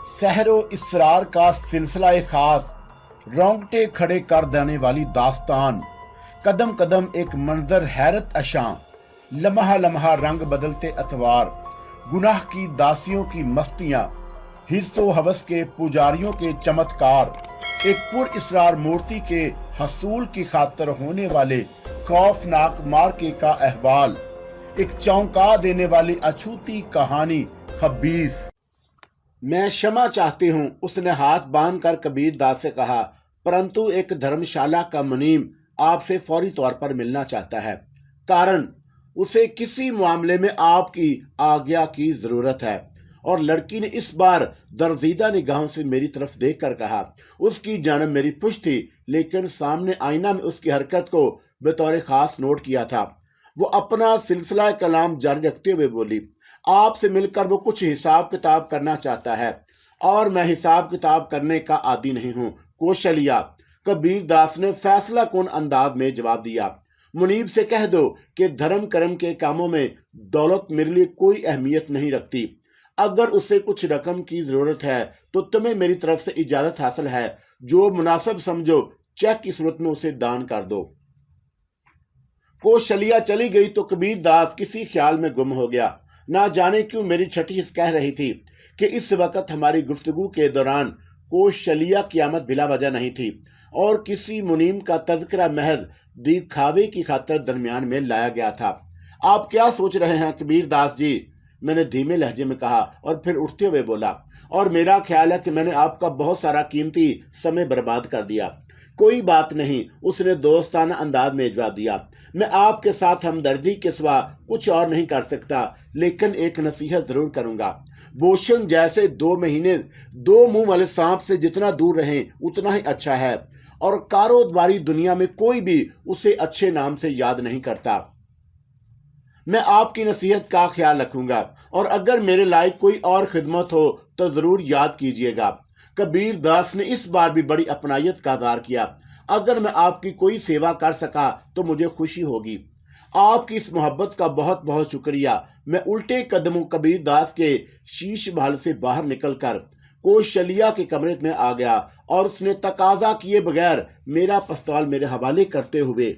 सहर व इसरार का सिलसिला खास, रोंगटे खड़े कर देने वाली दास्तान, कदम कदम एक मंजर हैरत अशां, लम्हा लम्हा रंग बदलते अतवार, गुनाह की दासियों की मस्तियां, हिर्सो हवस के पुजारियों के चमत्कार, एक पुर इसरार मूर्ति के हसूल की खातर होने वाले खौफनाक मार्के का अहवाल, एक चौंका देने वाली अछूती कहानी खबीस। मैं क्षमा चाहती हूँ, उसने हाथ बांध कर कबीर दास से कहा, परंतु एक धर्मशाला का मुनीम आपसे फौरी तौर पर मिलना चाहता है। कारण उसे किसी मामले में आपकी आज्ञा की जरूरत है। और लड़की ने इस बार दर्जीदा निगाहों से मेरी तरफ देखकर कहा। उसकी जानब मेरी पुश थी, लेकिन सामने आईना में उसकी हरकत को बतौर खास नोट किया था। वो अपना सिलसिला कलाम जारी रखते हुए बोली, आपसे मिलकर वो कुछ हिसाब किताब करना चाहता है, और मैं हिसाब किताब करने का आदी नहीं हूँ। कौशलिया, कबीर दास ने फैसला कौन अंदाज में जवाब दिया। मुनीब से कह दो कि धर्म कर्म के कामों में दौलत मेरे लिए कोई अहमियत नहीं रखती। अगर उसे कुछ रकम की जरूरत है तो तुम्हें मेरी तरफ से इजाजत हासिल है। जो मुनासिब समझो चेक की सूरत में उसे दान कर दो। कौशलिया चली गई तो कबीर दास किसी ख्याल में गुम हो गया। ना जाने क्यों मेरी छठी हिस्स कह रही थी कि इस वक्त हमारी गुफ्तगू के दौरान कौशलिया की आमद बिला वजह नहीं थी, और किसी मुनीम का तज़किरा महज दिखावे की खातिर दरमियान में लाया गया था। आप क्या सोच रहे हैं कबीर दास जी? मैंने धीमे लहजे में कहा, और फिर उठते हुए बोला, और मेरा ख्याल है कि मैंने आपका बहुत सारा कीमती समय बर्बाद कर दिया। कोई बात नहीं, उसने दोस्ताना अंदाज में जवाब दिया। मैं आपके साथ हमदर्दी के सिवा कुछ और नहीं कर सकता, लेकिन एक नसीहत जरूर करूंगा। बोशन जैसे 2 महीने 2 मुंह वाले सांप से जितना दूर रहें उतना ही अच्छा है, और कारोबारी दुनिया में कोई भी उसे अच्छे नाम से याद नहीं करता। मैं आपकी नसीहत का ख्याल रखूंगा, और अगर मेरे लायक कोई और खिदमत हो तो जरूर याद कीजिएगा। कबीर दास ने इस बार भी बड़ी अपनायत का इज़हार किया। अगर मैं आपकी कोई सेवा कर सका तो मुझे खुशी होगी। आपकी इस मोहब्बत का बहुत बहुत शुक्रिया। मैं उल्टे कदमों कबीर दास के शीश महल से बाहर निकलकर कौशलिया के कमरे में आ गया, और उसने तकाजा किए बगैर मेरा पिस्तौल मेरे हवाले करते हुए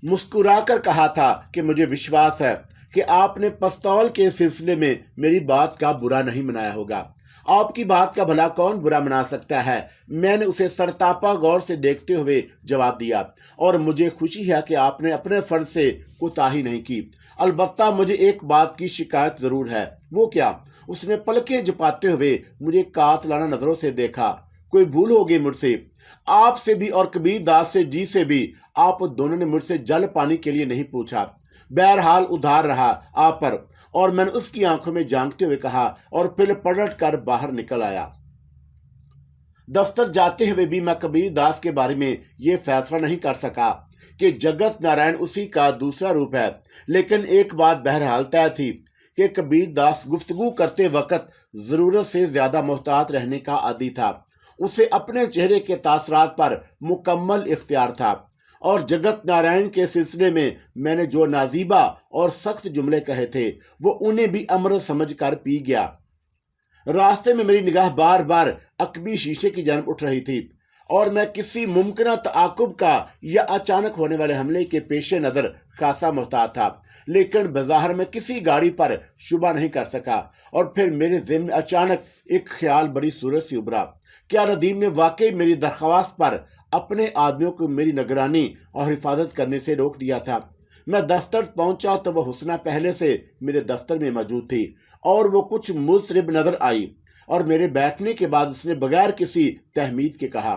मुस्कुराकर कहा था कि मुझे विश्वास है कि आपने पिस्तौल के सिलसिले में मेरी बात का बुरा नहीं मनाया होगा। आपकी बात का भला कौन बुरा मना सकता है? मैंने उसे सरतापा गौर से देखते हुए जवाब दिया, और मुझे खुशी है कि आपने अपने फर्ज से कोताही नहीं की। अलबत्ता मुझे एक बात की शिकायत जरूर है। वो क्या? उसने पलकें झुकाते हुए मुझे कातलाना नजरों से देखा। कोई भूल हो गई मुझसे? आपसे भी और कबीर दास से जी से भी आप दोनों ने मुझसे जल पानी के लिए नहीं पूछा। बहरहाल उधार रहा आप पर, और मैंने उसकी आंखों में झांकते हुए कहा, और फिर पलट कर बाहर निकल आया। दफ्तर जाते हुए भी मैं कबीर दास के बारे में यह फैसला नहीं कर सका कि जगत नारायण उसी का दूसरा रूप है, लेकिन एक बात बहरहाल तय थी कि कबीर दास गुफ्तगू करते वक्त जरूरत से ज्यादा मोहतात रहने का आदी था। उसे अपने चेहरे के तासरात पर मुकम्मल इख्तियार था, और जगत नारायण के सिलसिले में मैंने जो नाजीबा और सख्त जुमले कहे थे वो उन्हें भी अमृत समझकर पी गया। रास्ते में मेरी निगाह बार बार अकबी शीशे की जानब उठ रही थी, और मैं किसी मुमकिन तआकुब का या अचानक होने वाले हमले के पेश नज़र खासा मोहतात था, लेकिन बाजार में किसी गाड़ी पर शुबा नहीं कर सका। और फिर मेरे ज़हन में अचानक एक ख्याल बड़ी सूरत से उभरा। क्या रदीम ने वाकई मेरी दरख्वास्त पर अपने आदमियों को मेरी निगरानी और हिफाजत करने से रोक दिया था? मैं दफ्तर पहुंचा तो वह हुस्ना पहले से मेरे दफ्तर में मौजूद थी, और वो कुछ मुस्तरिब नजर आई, और मेरे बैठने के बाद उसने बगैर किसी तहमीद के कहा,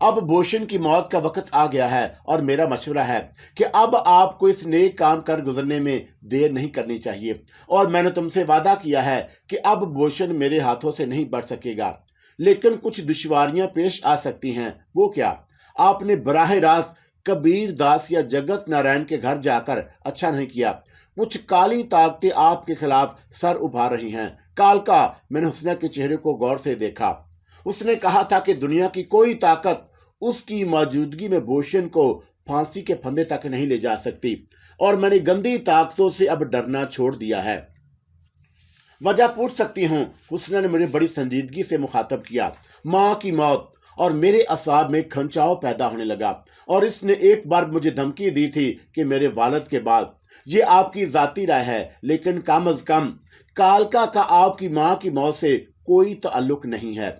अब बोशन की मौत का वक्त आ गया है, और मेरा मशवरा है कि अब आपको इस नेक काम कर गुजरने में देर नहीं करनी चाहिए। और मैंने तुमसे वादा किया है कि अब बोशन मेरे हाथों से नहीं बढ़ सकेगा, लेकिन कुछ दुश्वारियां पेश आ सकती हैं। वो क्या? आपने बराह रास्त कबीर दास या जगत नारायण के घर जाकर अच्छा नहीं किया। कुछ काली ताकतें आपके खिलाफ सर उभार रही हैं। काल का मैंने हुस्ना के चेहरे को गौर से देखा। उसने कहा था कि दुनिया की कोई ताकत उसकी मौजूदगी में बोशन को फांसी के फंदे तक नहीं ले जा सकती, और मैंने गंदी ताकतों से अब डरना छोड़ दिया है। वजह पूछ सकती हूँ? हुस्ना ने मुझे बड़ी संजीदगी से मुखातब किया। माँ की मौत। और मेरे असाब में खंचाव पैदा होने लगा और इसने एक बार मुझे धमकी दी थी कि मेरे वालिद के बाद, ये आपकी जाती राय है, लेकिन कम अज कम कालका का आपकी माँ की मौत से कोई ताल्लुक नहीं है।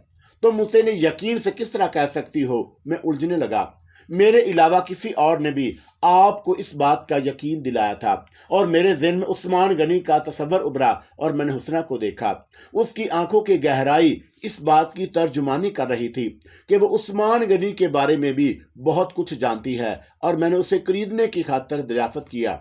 तुम मुझसे ने यकीन से किस तरह कह सकती हो? मैं उलझने लगा। मेरे अलावा किसी और ने भी आपको इस बात का यकीन दिलाया था और मेरे ज़हन में उस्मान गनी का तस्वर उभरा और मैंने हुस्ना को देखा। उसकी आंखों की गहराई इस बात की तर्जुमानी कर रही थी कि वो उस्मान गनी के बारे में भी बहुत कुछ जानती है और मैंने उसे खरीदने की खातिर दरियाफ्त किया।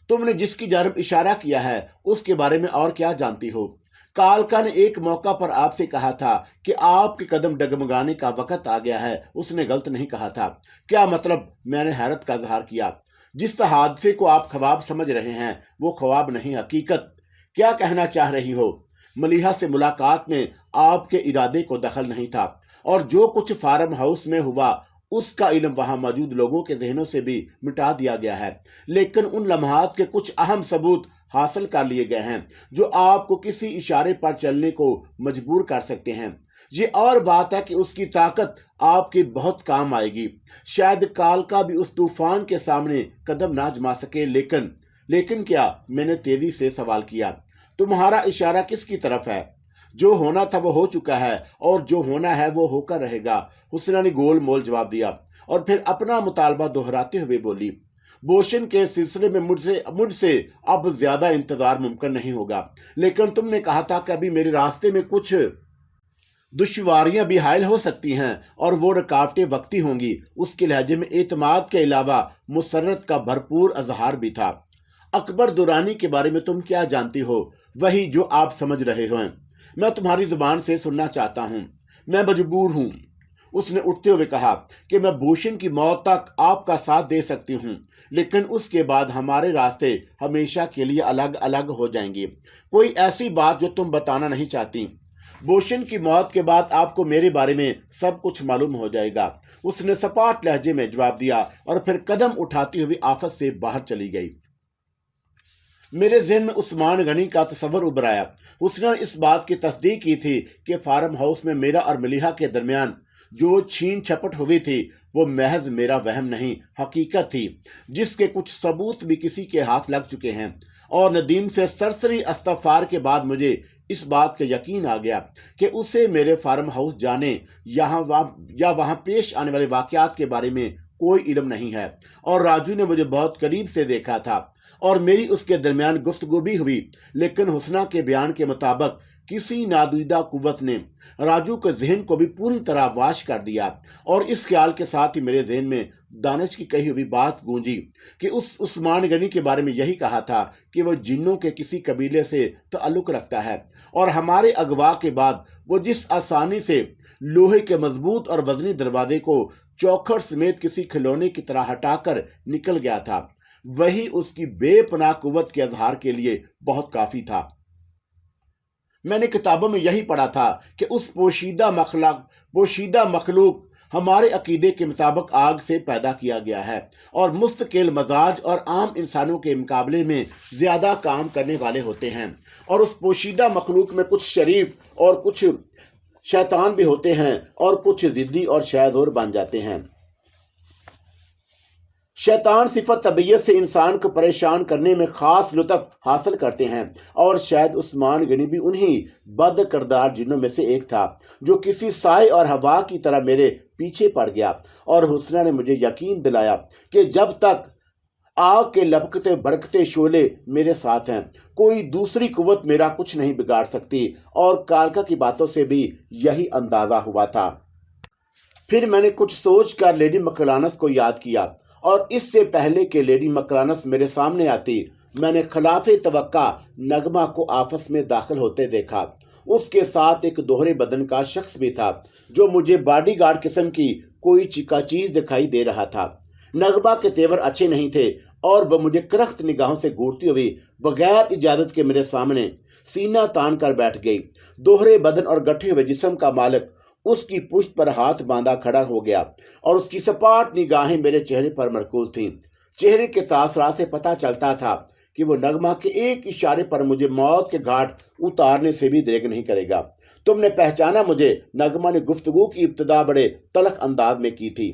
तुमने जिसकी जानब इशारा किया है उसके बारे में और क्या जानती हो? कालका ने एक मौका पर आपसे कहा था कि आपके कदम डगमगाने का वक्त आ गया है। उसने गलत नहीं कहा था। क्या मतलब? मैंने हैरत का इजहार किया। जिस हादसे को आप ख्वाब समझ रहे हैं वो ख्वाब नहीं, हकीकत। क्या कहना चाह रही हो? मलिहा से मुलाकात में आपके इरादे को दखल नहीं था और जो कुछ फार्म हाउस में हुआ उसका इल्म वहां मौजूद लोगों के जहनों से भी मिटा दिया गया है, लेकिन उन लम्हात के कुछ अहम सबूत हासिल कर लिए गए हैं जो आपको किसी इशारे पर चलने को मजबूर कर सकते हैं। ये और बात है कि उसकी ताकत आपके बहुत काम आएगी। शायद कालका भी उस तूफान के सामने कदम ना जमा सके, लेकिन क्या? मैंने तेजी से सवाल किया। तुम्हारा इशारा किसकी तरफ है? जो होना था वो हो चुका है और जो होना है वो होकर रहेगा। हुस्ना ने गोल मोल जवाब दिया और फिर अपना मुतालबा दोहराते हुए बोली, बोशन के सिलसिले में मुझसे अब ज्यादा इंतजार मुमकिन नहीं होगा, लेकिन तुमने कहा था कि अभी मेरे रास्ते में कुछ दुश्वारियां भी हायल हो सकती हैं और वो रुकावटें वक्ती होंगी। उसके लहजे में एतमाद के अलावा मुसर्रत का भरपूर इजहार भी था। अकबर दुरानी के बारे में तुम क्या जानती हो? वही जो आप समझ रहे हो। मैं तुम्हारी जुबान से सुनना चाहता हूं। मैं मजबूर हूं। उसने उठते हुए कहा कि मैं भूषण की मौत तक आपका साथ दे सकती हूं, लेकिन उसके बाद हमारे रास्ते हमेशा के लिए अलग अलग हो जाएंगे। कोई ऐसी बात जो तुम बताना नहीं चाहती? भूषण की मौत के बाद आपको मेरे बारे में सब कुछ मालूम हो जाएगा। उसने सपाट लहजे में जवाब दिया और फिर कदम उठाती हुई आफत से बाहर चली गई। मेरे ज़हन में उस्मान गनी का तस्वर उभर आया। उसने इस बात की तस्दीक की थी कि फार्म हाउस में मेरा और मलिहा के दरमियान जो छीन छपट हुई थी वो महज मेरा वहम नहीं, हकीकत थी, जिसके कुछ सबूत भी किसी के हाथ लग चुके हैं। और नदीम से सरसरी इस्तग़फ़ार के बाद मुझे इस बात का यकीन आ गया कि उसे मेरे फार्म हाउस जाने या वहाँ पेश आने वाले वाक़यात के बारे में कोई इल्म नहीं है। और राजू ने मुझे बहुत करीब से देखा था और मेरी उसके दरमियान गुफ्तगू भी हुई, लेकिन हुस्ना के बयान के मुताबिक किसी नादुदा कुव्वत ने राजू के जहन को भी पूरी तरह वाश कर दिया। और इस ख्याल के साथ ही मेरे जहन में दानिश की कही हुई बात गूंजी कि उस उस्मान गनी के बारे में यही कहा था कि वो जिन्नों के किसी कबीले से ताल्लुक रखता है और हमारे अगवा के बाद वो जिस आसानी से लोहे के मजबूत और वजनी दरवाजे को चौखट समेत किसी खिलौने की तरह हटाकर निकल गया था, वही उसकी बेपनाह कुव्वत के इजहार के लिए बहुत काफी था। मैंने किताबों में यही पढ़ा था कि उस पोशीदा मखलूक हमारे अकीदे के मुताबिक आग से पैदा किया गया है और मुस्तकिल मजाज और आम इंसानों के मुकाबले में ज्यादा काम करने वाले होते हैं। और उस पोशीदा मखलूक में कुछ शरीफ और कुछ शैतान भी होते हैं और कुछ जिद्दी और शायदोर बन जाते हैं। शैतान सिफत तबीयत से इंसान को परेशान करने में खास लुत्फ हासिल करते हैं और शायद उस्मान गनी भी उन्हीं बद किरदार जिन्नों में से एक था जो किसी साए और हवा की तरह मेरे पीछे पड़ गया। और हुस्ना ने मुझे यकीन दिलाया कि जब तक आग के लपकते भड़कते शोले मेरे साथ हैं, कोई दूसरी कुव्वत मेरा कुछ नहीं बिगाड़ सकती। और कालका की बातों से भी यही अंदाजा हुआ था। फिर मैंने कुछ सोच कर लेडी मकलानस को याद किया और इससे पहले कि लेडी मकलानस मेरे सामने आती, मैंने खिलाफे तवक्का नगमा को आपस में दाखिल होते देखा। उसके साथ एक दोहरे बदन का शख्स भी था जो मुझे बॉडीगार्ड किस्म की कोई चिका चीज दिखाई दे रहा था। नगमा के तेवर अच्छे नहीं थे और वह मुझे करख्त निगाहों से घूरती हुई बगैर इजाजत के मेरे सामने सीना तान कर बैठ गई। दोहरे बदन और गठे हुए जिस्म का मालिक उसकी पुश्त पर हाथ बांधा खड़ा हो गया और उसकी सपाट निगाहें मेरे चेहरे पर मरकूज थीं। चेहरे के तासरात से पता चलता था کہ وہ نغمہ کے ایک اشارے پر مجھے موت کے گھاٹ اتارنے سے بھی دریغ نہیں کرے گا۔ تم نے پہچانا مجھے، نغمہ نے گفتگو کی ابتدا بڑے تلخ انداز میں کی تھی۔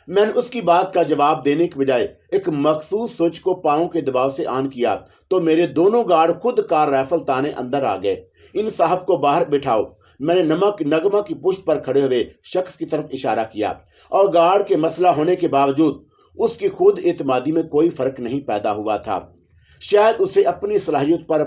میں نے اس کی بات کا جواب دینے کے بجائے ایک مخصوص سوئچ کو پاؤں کے دباؤ سے آن کیا تو میرے دونوں گارڈ خود کار رائفل تانے اندر آ گئے۔ ان صاحب کو باہر بٹھاؤ، میں نے نغمہ کی پشت پر کھڑے ہوئے شخص کی طرف اشارہ کیا، اور گارڈ کے مسئلہ ہونے کے باوجود اس کی خود اعتمادی میں کوئی فرق نہیں پیدا ہوا تھا۔ شاید اسے اپنی صلاحیت پر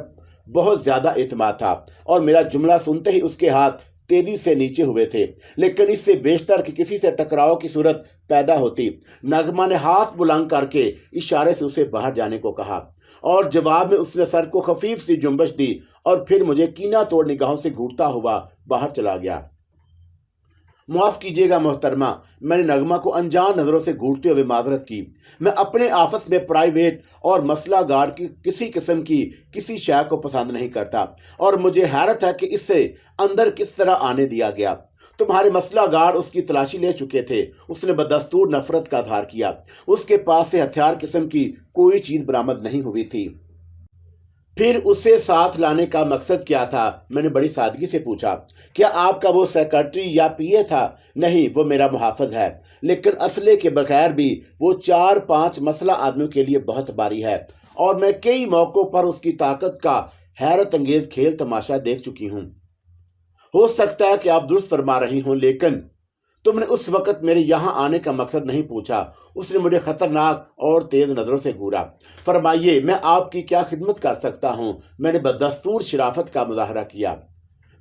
بہت زیادہ اعتماد تھا، اور میرا جملہ سنتے ہی اس کے ہاتھ تیزی سے نیچے ہوئے تھے، لیکن اس سے بیشتر کہ کسی سے ٹکراؤ کی صورت پیدا ہوتی، نغمہ نے ہاتھ بلند کر کے اشارے سے اسے باہر جانے کو کہا، اور جواب میں اس نے سر کو خفیف سی جنبش دی اور پھر مجھے کینہ توڑ نگاہوں سے گھورتا ہوا باہر چلا گیا۔ معاف کیجیے گا محترمہ، میں نے نغمہ کو انجان نظروں سے گھورتے ہوئے معذرت کی۔ میں اپنے آفس میں پرائیویٹ اور مسئلہ گارڈ کی کسی قسم کی کسی شے کو پسند نہیں کرتا، اور مجھے حیرت ہے کہ اس سے اندر کس طرح آنے دیا گیا۔ تمہارے مسئلہ گارڈ اس کی تلاشی لے چکے تھے۔ اس نے بدستور نفرت کا اظہار کیا۔ اس کے پاس سے ہتھیار قسم کی کوئی چیز برآمد نہیں ہوئی تھی۔ پھر اسے ساتھ لانے کا مقصد کیا تھا؟ میں نے بڑی سادگی سے پوچھا۔ کیا آپ کا وہ سیکرٹری یا پی اے تھا؟ نہیں، وہ میرا محافظ ہے، لیکن اسلحے کے بغیر بھی وہ 4-5 مسلح آدمیوں کے لیے بہت بھاری ہے، اور میں کئی موقعوں پر اس کی طاقت کا حیرت انگیز کھیل تماشا دیکھ چکی ہوں۔ ہو سکتا ہے کہ آپ درست فرما رہی ہوں، لیکن تم نے اس وقت میرے یہاں آنے کا مقصد نہیں پوچھا۔ اس نے مجھے خطرناک اور تیز نظروں سے گھورا۔ فرمائیے، میں آپ کی کیا خدمت کر سکتا ہوں؟ میں نے بدستور شرافت کا مظاہرہ کیا۔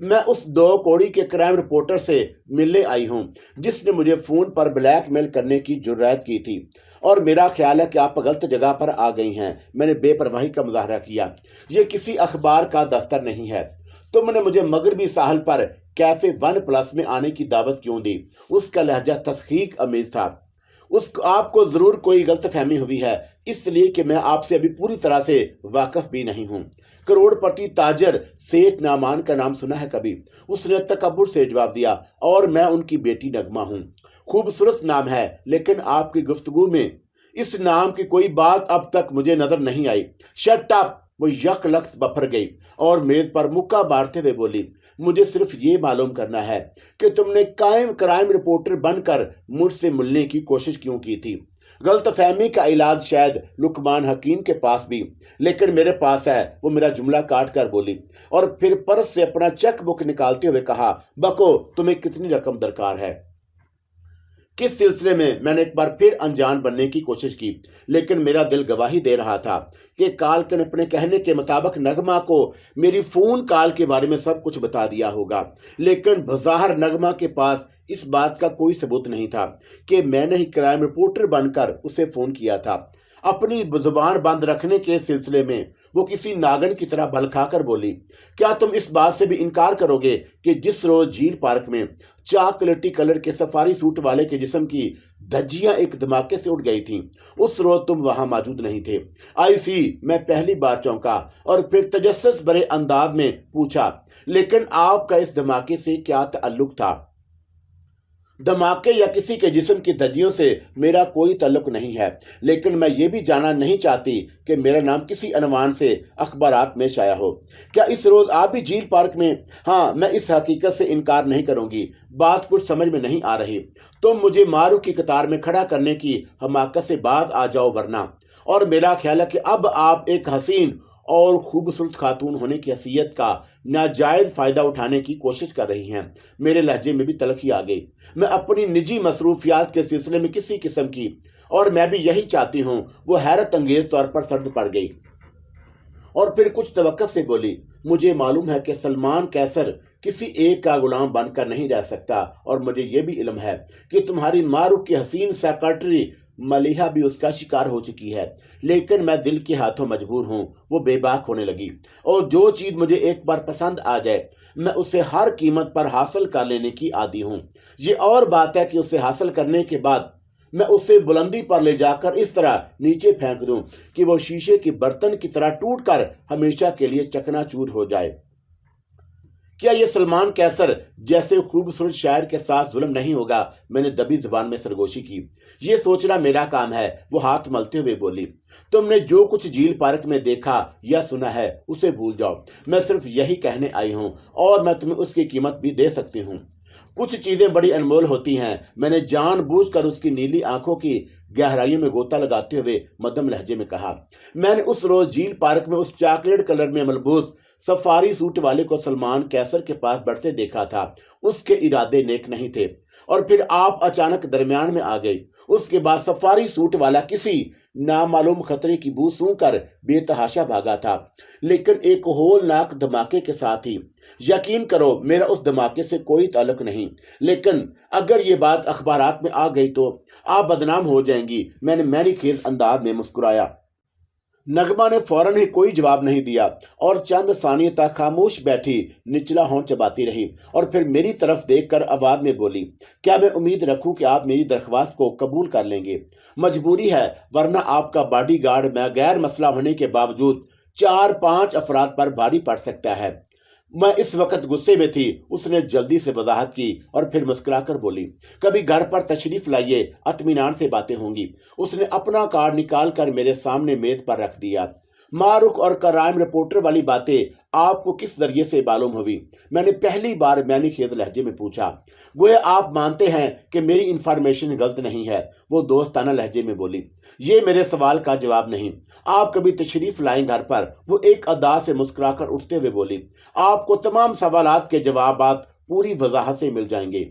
میں اس 2 کوڑی کے کرائم رپورٹر سے ملنے آئی ہوں جس نے مجھے فون پر بلیک میل کرنے کی جرات کی تھی، اور میرا خیال ہے کہ آپ غلط جگہ پر آ گئی ہیں۔ میں نے بے پرواہی کا مظاہرہ کیا۔ یہ کسی اخبار کا دفتر نہیں ہے۔ تم نے مجھے مغربی ساحل پر کیفے 1+ میں آنے کی دعوت کیوں دی؟ اس کا لہجہ تسخیق امیز تھا۔ آپ کو ضرور کوئی غلط فہمی ہوئی ہے، اس لیے کہ میں آپ سے ابھی پوری طرح سے واقف بھی نہیں ہوں۔ کروڑ پتی تاجر سیٹھ نعمان کا نام سنا ہے کبھی؟ اس نے تکبر سے جواب دیا، اور میں ان کی بیٹی نغمہ ہوں۔ خوبصورت نام ہے، لیکن آپ کی گفتگو میں اس نام کی کوئی بات اب تک مجھے نظر نہیں آئی۔ Shut up! وہ یک لخت بپھر گئی اور میز پر مکہ مارتے ہوئے بولی، مجھے صرف یہ معلوم کرنا ہے کہ تم نے کرائم رپورٹر بن کر مجھ سے ملنے کی کوشش کیوں کی تھی؟ غلط فہمی کا علاج شاید لقمان حکیم کے پاس بھی، لیکن میرے پاس ہے، وہ میرا جملہ کاٹ کر بولی، اور پھر پرس سے اپنا چیک بک نکالتے ہوئے کہا، بکو، تمہیں کتنی رقم درکار ہے؟ کس سلسلے میں؟ میں نے ایک بار پھر انجان بننے کی کوشش کی، لیکن میرا دل گواہی دے رہا تھا کہ کالکن اپنے کہنے کے مطابق نغمہ کو میری فون کال کے بارے میں سب کچھ بتا دیا ہوگا، لیکن بظاہر نغمہ کے پاس اس بات کا کوئی ثبوت نہیں تھا کہ میں نے ہی کرائم رپورٹر بن کر اسے فون کیا تھا۔ اپنی زبان بند رکھنے کے سلسلے میں وہ کسی ناگن کی طرح بھل کھا کر بولی، کیا تم اس بات سے بھی انکار کرو گے کہ جس روز جھیل پارک میں چاکلیٹی کلر کے سفاری سوٹ والے کے جسم کی دھجیاں ایک دھماکے سے اٹھ گئی تھیں، اس روز تم وہاں موجود نہیں تھے؟ آئی سی! میں پہلی بار چونکا اور پھر تجسس بھرے انداز میں پوچھا، لیکن آپ کا اس دھماکے سے کیا تعلق تھا؟ دھماکے یا کسی کے جسم کی دھجیوں سے میرا کوئی تعلق نہیں ہے، لیکن میں یہ بھی جانا نہیں چاہتی کہ میرا نام کسی عنوان سے اخبارات میں شائع ہو۔ کیا اس روز آپ بھی جھیل پارک میں؟ ہاں، میں اس حقیقت سے انکار نہیں کروں گی۔ بات کچھ سمجھ میں نہیں آ رہی۔ تم مجھے مارو کی قطار میں کھڑا کرنے کی حماقت سے باز آ جاؤ، ورنہ، اور میرا خیال ہے کہ اب آپ ایک حسین اور خوبصورت خاتون ہونے کی حیثیت کا ناجائز فائدہ اٹھانے کی کوشش کر رہی ہیں۔ میرے لہجے میں بھی تلخی آ گئی۔ میں اپنی نجی مصروفیات کے سلسلے میں کسی قسم کی، اور میں بھی یہی چاہتی ہوں، وہ حیرت انگیز طور پر سرد پڑ گئی، اور پھر کچھ توقف سے بولی، مجھے معلوم ہے کہ سلمان قیصر کسی ایک کا غلام بن کر نہیں رہ سکتا، اور مجھے یہ بھی علم ہے کہ تمہاری معروف کی حسین سیکرٹری ملیحہ بھی اس کا شکار ہو چکی ہے، لیکن میں دل کے ہاتھوں مجبور ہوں۔ وہ بے باک ہونے لگی، اور جو چیز مجھے ایک بار پسند آ جائے میں اسے ہر قیمت پر حاصل کر لینے کی عادی ہوں۔ یہ اور بات ہے کہ اسے حاصل کرنے کے بعد میں اسے بلندی پر لے جا کر اس طرح نیچے پھینک دوں کہ وہ شیشے کے برتن کی طرح ٹوٹ کر ہمیشہ کے لیے چکنا چور ہو جائے۔ کیا یہ سلمان کیسر جیسے خوبصورت شاعر کے ساتھ ظلم نہیں ہوگا؟ میں نے دبی زبان میں سرگوشی کی۔ یہ سوچنا میرا کام ہے، وہ ہاتھ ملتے ہوئے بولی۔ تم نے جو کچھ جھیل پارک میں دیکھا یا سنا ہے اسے بھول جاؤ، میں صرف یہی کہنے آئی ہوں، اور میں تمہیں اس کی قیمت بھی دے سکتی ہوں۔ کچھ چیزیں بڑی انمول ہوتی ہیں، میں نے جان بوجھ کر اس کی نیلی آنکھوں کی گہرائیوں میں غوطہ لگاتے ہوئے مدھم لہجے میں کہا۔ میں نے اس روز جھیل پارک میں اس چاکلیٹ کلر میں ملبوس سفاری سوٹ والے کو سلمان کیسر کے پاس بڑھتے دیکھا تھا۔ اس کے ارادے نیک نہیں تھے، اور پھر آپ اچانک درمیان میں آ گئی۔ اس کے بعد سفاری سوٹ والا کسی نامعلوم خطرے کی بو سونگھ کر بے تحاشا بھاگا تھا، لیکن ایک ہولناک دھماکے کے ساتھ ہی۔ یقین کرو میرا اس دھماکے سے کوئی تعلق نہیں، لیکن اگر یہ بات اخبارات میں آ گئی تو آپ بدنام ہو جائیں گی۔ میں نے میری خیز انداز میں مسکرایا۔ نغمہ نے فوراً ہی کوئی جواب نہیں دیا اور چند ثانیے تک خاموش بیٹھی نچلا ہونٹ چباتی رہی، اور پھر میری طرف دیکھ کر آواز میں بولی، کیا میں امید رکھوں کہ آپ میری درخواست کو قبول کر لیں گے؟ مجبوری ہے، ورنہ آپ کا باڈی گارڈ میں غیر مسئلہ ہونے کے باوجود 4-5 افراد پر بھاری پڑ سکتا ہے۔ میں اس وقت غصے میں تھی۔ اس نے جلدی سے وضاحت کی اور پھر مسکرا کر بولی، کبھی گھر پر تشریف لائیے، اطمینان سے باتیں ہوں گی۔ اس نے اپنا کارڈ نکال کر میرے سامنے میز پر رکھ دیا۔ معروف اور کرائم رپورٹر والی باتیں آپ کو کس ذریعے سے معلوم ہوئی؟ میں نے پہلی بار معنی خیز لہجے میں پوچھا۔ گویا آپ مانتے ہیں کہ میری انفارمیشن غلط نہیں ہے، وہ دوستانہ لہجے میں بولی۔ یہ میرے سوال کا جواب نہیں۔ آپ کبھی تشریف لائیں گھر پر؟ وہ ایک ادا سے مسکرا کر اٹھتے ہوئے بولی۔ آپ کو تمام سوالات کے جوابات پوری وضاحت سے مل جائیں گے۔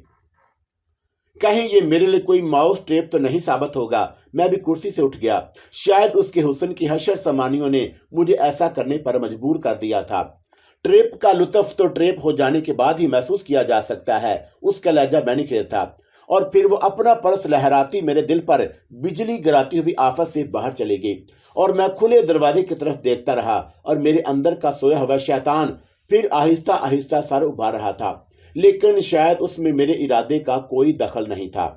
کہیں یہ میرے لیے کوئی ماؤس ٹریپ تو نہیں ثابت ہوگا؟ میں بھی کرسی سے اٹھ گیا۔ شاید اس کے حسن کی حشر سامانیوں نے مجھے ایسا کرنے پر مجبور کر دیا تھا۔ ٹریپ کا لطف تو ٹریپ ہو جانے کے بعد ہی محسوس کیا جا سکتا ہے، اس کا لہجہ میں نے کیا تھا، اور پھر وہ اپنا پرس لہراتی میرے دل پر بجلی گراتی ہوئی آفت سے باہر چلے گئی، اور میں کھلے دروازے کی طرف دیکھتا رہا، اور میرے اندر کا سویا ہوا شیطان پھر آہستہ آہستہ سر ابھار رہا تھا، لیکن شاید اس میں میرے ارادے کا کوئی دخل نہیں تھا۔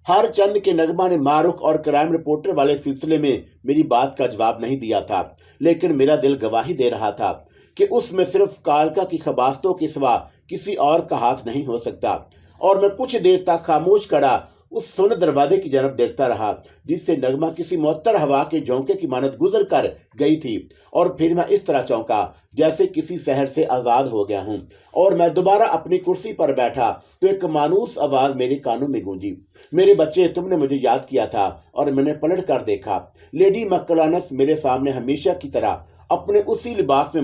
ہر چند کے نغمہ نے معروف اور کرائم رپورٹر والے سلسلے میں میری بات کا جواب نہیں دیا تھا، لیکن میرا دل گواہی دے رہا تھا کہ اس میں صرف کالکا کی خباستوں کے سوا کسی اور کا ہاتھ نہیں ہو سکتا، اور میں کچھ دیر تک خاموش کھڑا اس سونے دروازے کی جانب دیکھتا رہا جس سے نغمہ کسی معطر ہوا کے جھونکے کی مانند گزر کر گئی تھی، اور پھر میں اس طرح چونکا جیسے کسی سحر سے آزاد ہو گیا ہوں، اور میں دوبارہ اپنی کرسی پر بیٹھا تو ایک مانوس آواز میرے کانوں میں گونجی، میرے بچے، تم نے مجھے یاد کیا تھا؟ اور میں نے پلٹ کر دیکھا۔ لیڈی مکلانس میرے سامنے ہمیشہ کی طرح اپنے اسی لباس میں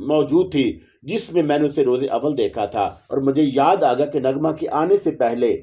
موجود تھی جس میں نے اسے روز اول دیکھا تھا، اور مجھے یاد آ گیا کہ نغمہ کے آنے سے پہلے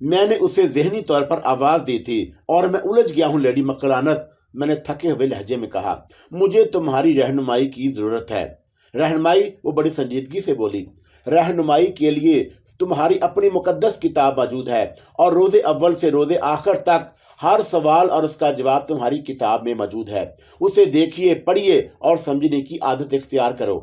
میں نے اسے ذہنی طور پر آواز دی تھی، اور میں الجھ گیا ہوں لیڈی مکلانس، میں نے تھکے ہوئے لہجے میں کہا۔ مجھے تمہاری رہنمائی کی ضرورت ہے۔ رہنمائی؟ وہ بڑی سنجیدگی سے بولی۔ رہنمائی کے لیے تمہاری اپنی مقدس کتاب موجود ہے، اور روز اول سے روز آخر تک ہر سوال اور اس کا جواب تمہاری کتاب میں موجود ہے۔ اسے دیکھیے، پڑھیے اور سمجھنے کی عادت اختیار کرو۔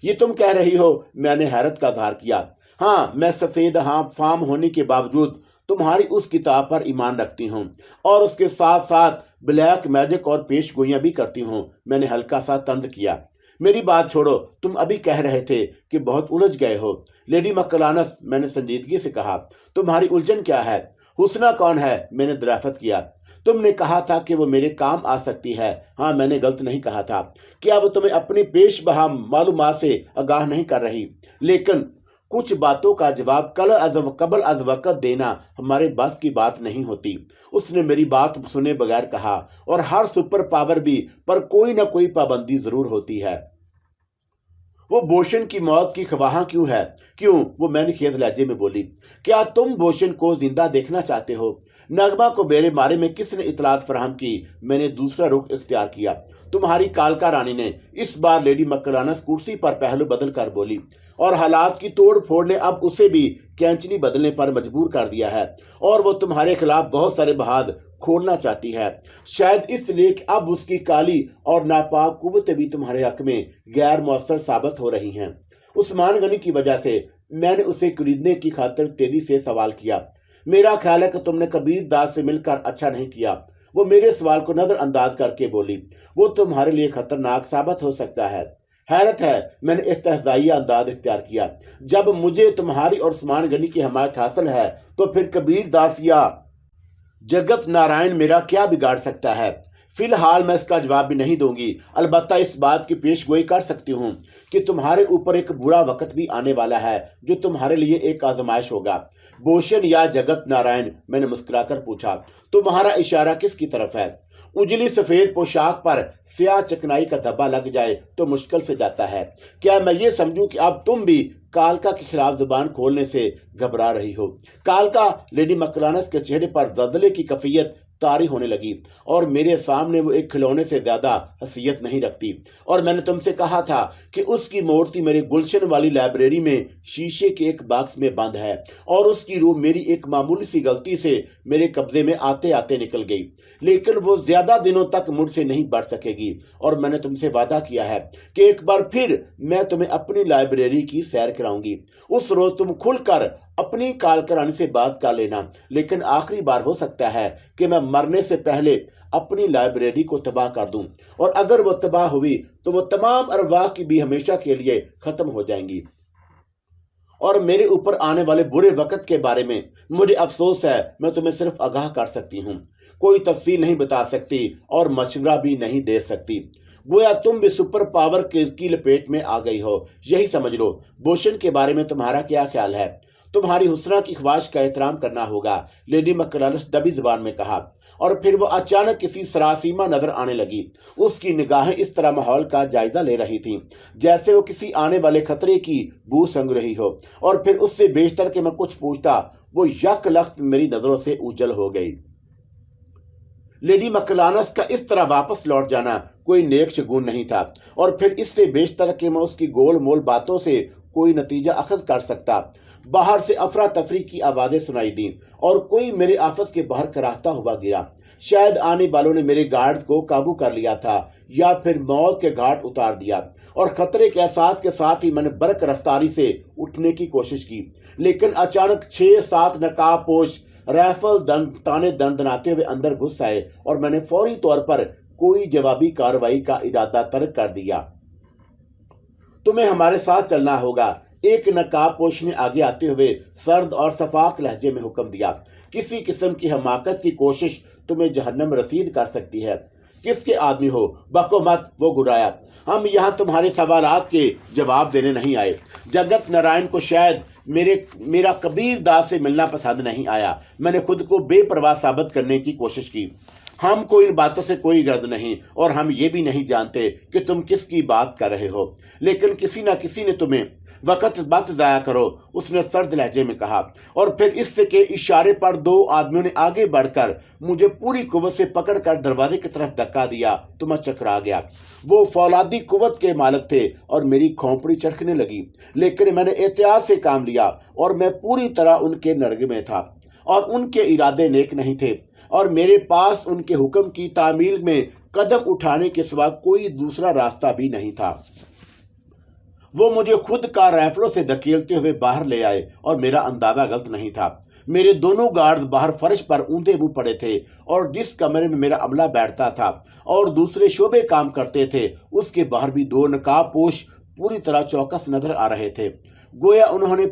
یہ تم کہہ رہی ہو؟ میں نے حیرت کا اظہار کیا۔ ہاں، میں سفید فام ہونے کے باوجود تمہاری اس کتاب پر ایمان رکھتی ہوں، اور اس کے ساتھ ساتھ بلیک میجک اور پیش گوئیاں بھی کرتی ہوں۔ میں نے ہلکا سا طنز کیا۔ میری بات چھوڑو، تم ابھی کہہ رہے تھے کہ بہت الجھ گئے ہو۔ لیڈی مکلانس، میں نے سنجیدگی سے کہا، تمہاری الجھن کیا ہے؟ حسنہ کون ہے؟ میں نے دریافت کیا۔ تم نے کہا تھا کہ وہ میرے کام آ سکتی ہے۔ ہاں، میں نے غلط نہیں کہا تھا۔ کیا وہ تمہیں اپنی پیش بہا معلومات سے آگاہ نہیں کر رہی؟ لیکن کچھ باتوں کا جواب قبل از وقت دینا ہمارے بس کی بات نہیں ہوتی۔ اس نے میری بات سنے بغیر کہا، اور ہر سپر پاور بھی پر کوئی نہ کوئی پابندی ضرور ہوتی ہے۔ وہ بوشن کی موت کی خواہاں کیوں ہے؟ کیوں؟ وہ میں نے خیز لہجے میں بولی۔ کیا تم بوشن کو زندہ دیکھنا چاہتے ہو؟ نغمہ کو میرے بارے میں کس نے اطلاعات فراہم کی؟ میں نے دوسرا رخ اختیار کیا۔ تمہاری کالکا رانی نے۔ اس بار لیڈی مکلانس کرسی پر پہلو بدل کر بولی، اور حالات کی توڑ پھوڑ نے اب اسے بھی کینچنی بدلنے پر مجبور کر دیا ہے، اور وہ تمہارے خلاف بہت سارے بہاد کھولنا چاہتی ہے، شاید اس لیے کہ اب اس کی کالی اور ناپاک قوتیں بھی تمہارے حق میں غیر مؤثر ثابت ہو رہی ہیں۔ عثمان غنی کی وجہ سے میں نے اسے خریدنے کی خاطر تیزی سے سوال کیا۔ میرا خیال ہے کہ تم نے کبیر داس سے مل کر اچھا نہیں کیا۔ وہ میرے سوال کو نظر انداز کر کے بولی، وہ تمہارے لیے خطرناک ثابت ہو سکتا ہے۔ حیرت ہے میں نے استہزائیہ انداز اختیار کیا، جب مجھے تمہاری اور عثمان غنی کی حمایت حاصل ہے تو پھر کبیر داس یا جگت نارائن میرا کیا بگاڑ سکتا ہے؟ فی الحال میں اس کا جواب بھی نہیں دوں گی، البتہ اس بات کی پیش گوئی کر سکتی ہوں کہ تمہارے اوپر ایک برا وقت بھی آنے والا ہے جو تمہارے لیے ایک آزمائش ہوگا۔ بھوشن یا جگت نارائن، میں نے مسکرا کر پوچھا، تمہارا اشارہ کس کی طرف ہے؟ اجلی سفید پوشاک پر سیاہ چکنائی کا دھبا لگ جائے تو مشکل سے جاتا ہے۔ کیا میں یہ سمجھوں کہ اب تم بھی کالکا کے خلاف زبان کھولنے سے گھبرا رہی ہو؟ کالکا، لیڈی مکلانس کے چہرے پر زلزلے کی کیفیت طاری ہونے لگی، اور میرے سامنے وہ ایک کھلونے سے زیادہ حیثیت نہیں رکھتی، اور میں نے تم سے کہا تھا کہ اس کی مورتی میری گلشن والی لائبریری میں شیشے کے ایک باکس میں بند ہے، اور اس کی روح میری ایک معمولی سی غلطی سے میرے قبضے میں آتے آتے نکل گئی، لیکن وہ زیادہ دنوں تک مجھ سے نہیں بڑھ سکے گی، اور میں نے تم سے وعدہ کیا ہے کہ ایک بار پھر میں تمہیں اپنی لائبریری کی سیر کراؤں گی۔ اس روز تم کھل کر اپنی کالکرانی سے بات کر لینا، لیکن آخری بار ہو سکتا ہے کہ میں مرنے سے پہلے اپنی لائبریری کو تباہ کر دوں، اور اگر وہ تباہ ہوئی تو وہ تمام ارواح کی بھی ہمیشہ کے لیے ختم ہو جائیں گی۔ اور میرے اوپر آنے والے برے وقت کے بارے میں مجھے افسوس ہے، میں تمہیں صرف آگاہ کر سکتی ہوں، کوئی تفصیل نہیں بتا سکتی اور مشورہ بھی نہیں دے سکتی۔ گویا تم بھی سپر پاور کی لپیٹ میں آ گئی ہو، یہی سمجھ لو۔ بوشن کے بارے میں تمہارا کیا خیال ہے؟ تمہاری حسنہ کی خواہش کا احترام کرنا ہوگا، لیڈی مکلانس دبی زبان میں کہا، اور پھر وہ اچانک کسی سراسیمہ نظر آنے لگی۔ اس کی نگاہیں اس طرح ماحول کا جائزہ لے رہی تھیں جیسے وہ کسی آنے والے خطرے کی بو سنگ رہی ہو، اور پھر اس سے بیشتر کہ میں کچھ پوچھتا وہ یک لخت میری نظروں سے اوجھل ہو گئی۔ لیڈی مکلانس کا اس طرح واپس لوٹ جانا کوئی نیک شگون نہیں تھا، اور پھر اس سے بیشتر کہ میں اس کی گول مول باتوں سے کوئی نتیجہ اخذ کر سکتا۔ باہر سے افراتفری کی آوازیں سنائی دیں، اور کوئی میرے آفس کے باہر کراہتا ہوا گرا۔ شاید آنے والوں نے میرے گارڈ کو قابو کر لیا تھا، یا پھر موت کے گھاٹ اتار دیا، اور خطرے کے احساس کے ساتھ ہی میں نے برق رفتاری سے اٹھنے کی کوشش کی، لیکن اچانک 6-7 نقاب پوش رائفل تانے دندناتے ہوئے اندر گھس آئے، اور میں نے فوری طور پر کوئی جوابی کارروائی کا ارادہ ترک کر دیا۔ تمہیں ہمارے ساتھ چلنا ہوگا، ایک نقاب پوش نے آگے آتے ہوئے سرد اور شفاف لہجے میں حکم دیا۔ کسی قسم کی حماقت کی کوشش تمہیں جہنم رسید کر سکتی ہے۔ کس کے آدمی ہو؟ بکو مت، وہ گرایا۔ ہم یہاں تمہارے سوالات کے جواب دینے نہیں آئے۔ جگت نارائن کو شاید میرا کبیر داس سے ملنا پسند نہیں آیا۔ میں نے خود کو بے پرواہ ثابت کرنے کی کوشش کی۔ ہم کو ان باتوں سے کوئی غرض نہیں، اور ہم یہ بھی نہیں جانتے کہ تم کس کی بات کر رہے ہو، لیکن کسی نہ کسی نے تمہیں وقت مت ضائع کرو، اس نے سرد لہجے میں کہا، اور پھر اس سے کے اشارے پر 2 آدمیوں نے آگے بڑھ کر مجھے پوری قوت سے پکڑ کر دروازے کی طرف دھکا دیا تو میں چکرا گیا۔ وہ فولادی قوت کے مالک تھے اور میری کھوپڑی چڑکنے لگی، لیکن میں نے احتیاط سے کام لیا، اور میں پوری طرح ان کے نرغے میں تھا، اور ان کے ارادے نیک نہیں تھے، اور میرے پاس ان کے حکم کی تعمیل میں قدم اٹھانے کے سوا کوئی دوسرا راستہ بھی نہیں تھا۔ وہ مجھے خود کا رائفلوں سے دھکیلتے ہوئے باہر لے آئے، اور میرا اندازہ غلط نہیں تھا۔ میرے دونوں گارڈز باہر فرش پر اوندے منہ پڑے تھے، اور جس کمرے میں میرا عملہ بیٹھتا تھا اور دوسرے شعبے کام کرتے تھے، اس کے باہر بھی 2 نقاب پوش پوری طرح چوکس نظر آ رہے تھے، گویا انہوں نے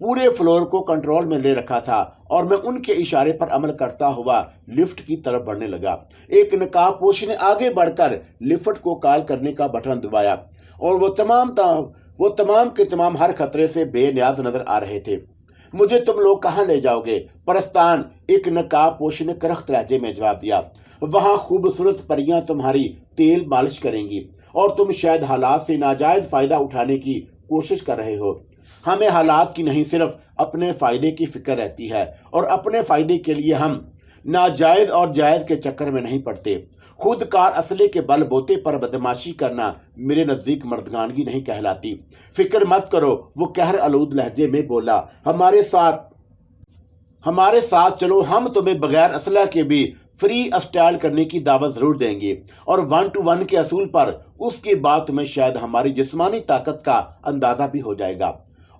پورے فلور کو کنٹرول میں لے رکھا تھا، اور میں ان کے اشارے پر عمل کرتا ہوا لفٹ کی طرف بڑھنے لگا۔ ایک نقاب پوش نے آگے بڑھ کر لفٹ کو کال کرنے کا بٹن دبایا، اور وہ تمام کے تمام ہر خطرے سے بے نیاز نظر آ رہے تھے۔ مجھے تم لوگ کہاں لے جاؤ گے؟ پرستان، ایک نقاب پوش نے کرخت لہجے میں جواب دیا۔ وہاں خوبصورت پریاں تمہاری تیل مالش کریں گی، اور تم شاید حالات سے ناجائز فائدہ اٹھانے کی کوشش کر رہے ہو۔ ہمیں حالات کی نہیں، صرف اپنے فائدے کی فکر رہتی ہے، اور اپنے فائدے کے لیے ہم ناجائز اور جائز کے چکر میں نہیں پڑتے۔ خود کار اسلحے کے بل بوتے پر بدماشی کرنا میرے نزدیک مردگانگی نہیں کہلاتی۔ فکر مت کرو، وہ قہر آلود لہجے میں بولا، ہمارے ساتھ چلو، ہم تمہیں بغیر اسلحہ کے بھی فری اسٹائل کرنے کی دعوت ضرور دیں گے، اور 1 to 1 کے اصول پر۔ اس کے بعد تمہیں شاید ہماری جسمانی طاقت کا اندازہ بھی ہو جائے گا،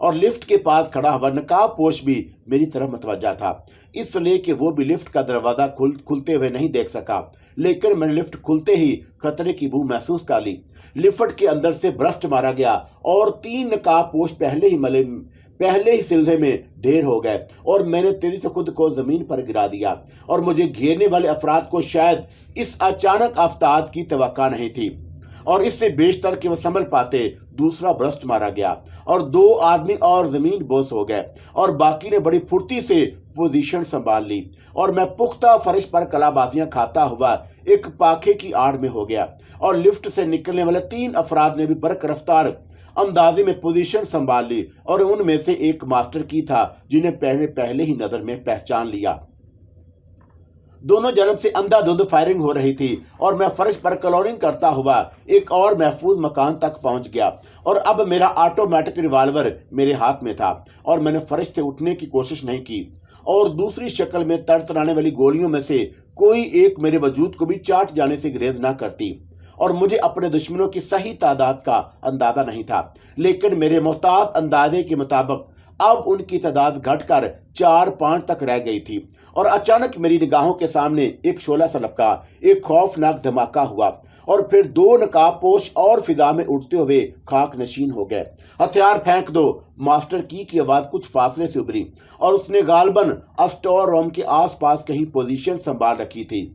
اور لفٹ کے پاس کھڑا ہوا نقاب پوش بھی میری طرف متوجہ تھا، اس لیے کہ وہ بھی لفٹ کا دروازہ کھلتے ہوئے نہیں دیکھ سکا، لیکن میں نے لفٹ کھلتے ہی خطرے کی بو محسوس کر لی۔ لفٹ کے اندر سے برسٹ مارا گیا اور 3 نقاب پوش پہلے ہی سلسلے میں ڈھیر ہو گئے، اور میں نے تیزی سے خود کو زمین پر گرا دیا، اور مجھے گھیرنے والے افراد کو شاید اس اچانک آفتاب کی توقع نہیں تھی، اور اس سے بیشتر کہ وہ سنبھل پاتے دوسرا برسٹ مارا گیا، اور 2 آدمی اور زمین بوس ہو گئے، اور باقی نے بڑی پھرتی سے پوزیشن سنبھال لی، اور میں پختہ فرش پر کلا بازیاں کھاتا ہوا ایک پاکھے کی آڑ میں ہو گیا، اور لفٹ سے نکلنے والے 3 افراد نے بھی برق رفتار اندازے میں پوزیشن سنبھال لی، اور ان میں سے ایک ماسٹر کی تھا جنہیں پہلے ہی نظر میں پہچان لیا۔ دونوں جانب سے اندھا دھند فائرنگ ہو رہی تھی، اور میں فرش پر کلورنگ کرتا ہوا ایک اور محفوظ مکان تک پہنچ گیا، اور اب میرا آٹومیٹک ریوالور میرے ہاتھ میں تھا، اور میں نے فرش سے اٹھنے کی کوشش نہیں کی، اور دوسری شکل میں تڑتڑانے والی گولیوں میں سے کوئی ایک میرے وجود کو بھی چاٹ جانے سے گریز نہ کرتی، اور مجھے اپنے دشمنوں کی صحیح تعداد کا اندازہ نہیں تھا، لیکن میرے محتاط اندازے کے مطابق اب ان کی تعداد گھٹ کر 4-5 تک رہ گئی تھی، اور اچانک میری نگاہوں کے سامنے ایک شعلہ سا لپکا، ایک خوفناک دھماکہ ہوا، اور پھر 2 نقاب پوش اور فضا میں اڑتے ہوئے خاک نشین ہو گئے۔ ہتھیار پھینک دو، ماسٹر کی آواز کچھ فاصلے سے ابھری، اور اس نے غالباً اسٹور روم کے آس پاس کہیں پوزیشن سنبھال رکھی تھی۔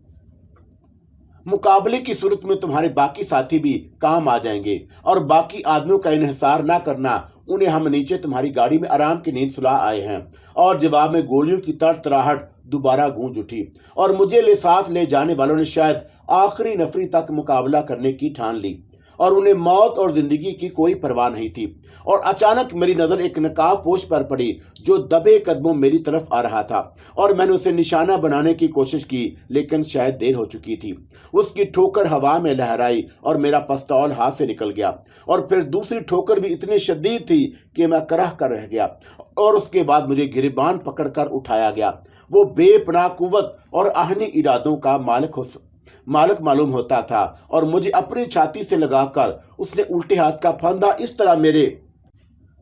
مقابلے کی صورت میں تمہارے باقی ساتھی بھی کام آ جائیں گے، اور باقی آدمیوں کا انحصار نہ کرنا، انہیں ہم نیچے تمہاری گاڑی میں آرام کی نیند سلا آئے ہیں۔ اور جواب میں گولیوں کی تڑتڑاہٹ دوبارہ گونج اٹھی، اور مجھے ساتھ لے جانے والوں نے شاید آخری نفری تک مقابلہ کرنے کی ٹھان لی، اور انہیں موت اور زندگی کی کوئی پرواہ نہیں تھی۔ اور اچانک میری نظر ایک نقاب پوش پر پڑی جو دبے قدموں میری طرف آ رہا تھا، اور میں نے اسے نشانہ بنانے کی کوشش کی، لیکن شاید دیر ہو چکی تھی۔ اس کی ٹھوکر ہوا میں لہرائی اور میرا پستول ہاتھ سے نکل گیا، اور پھر دوسری ٹھوکر بھی اتنی شدید تھی کہ میں کرہ کر رہ گیا، اور اس کے بعد مجھے گریبان پکڑ کر اٹھایا گیا۔ وہ بے پناہ قوت اور آہنی ارادوں کا مالک معلوم ہوتا تھا، اور مجھے اپنی چھاتی سے لگا کر اس نے الٹے ہاتھ کا پھندا اس طرح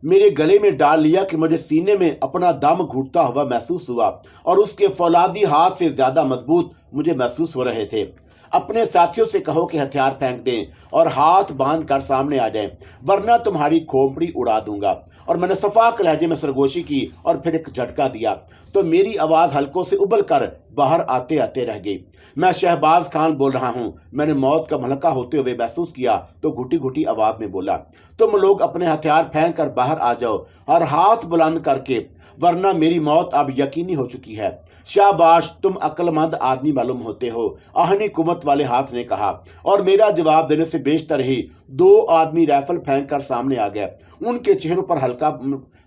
میرے گلے میں ڈال لیا کہ مجھے سینے میں اپنا دم گھٹتا ہوا محسوس ہوا، اور اس کے فولادی ہاتھ سے زیادہ مضبوط مجھے محسوس ہو رہے تھے۔ اپنے ساتھیوں سے کہو کہ ہتھیار پھینک دیں اور ہاتھ باندھ کر سامنے آ جائیں، ورنہ تمہاری کھوپڑی اڑا دوں گا۔ اور میں نے صفاق لہجے میں سرگوشی کی، اور پھر ایک جھٹکا دیا تو میری آواز حلقوں سے ابل کر باہر آتے آتے رہ گئی۔ میں شہباز خان بول رہا ہوں۔ میں نے موت کا ملکہ ہوتے ہوئے محسوس کیا تو گھٹی گھٹی آواز میں بولا، تم لوگ اپنے ہتھیار پھینک کر باہر آ جاؤ، اور ہاتھ بلند کر کے، ورنہ میری موت اب یقینی ہو چکی ہے۔ شاباش، تم عقل مند آدمی معلوم ہوتے ہو، آہنی قوت والے ہاتھ نے کہا، اور میرا جواب دینے سے بیشتر ہی 2 آدمی رائفل پھینک کر سامنے آ گئے۔ ان کے چہروں پر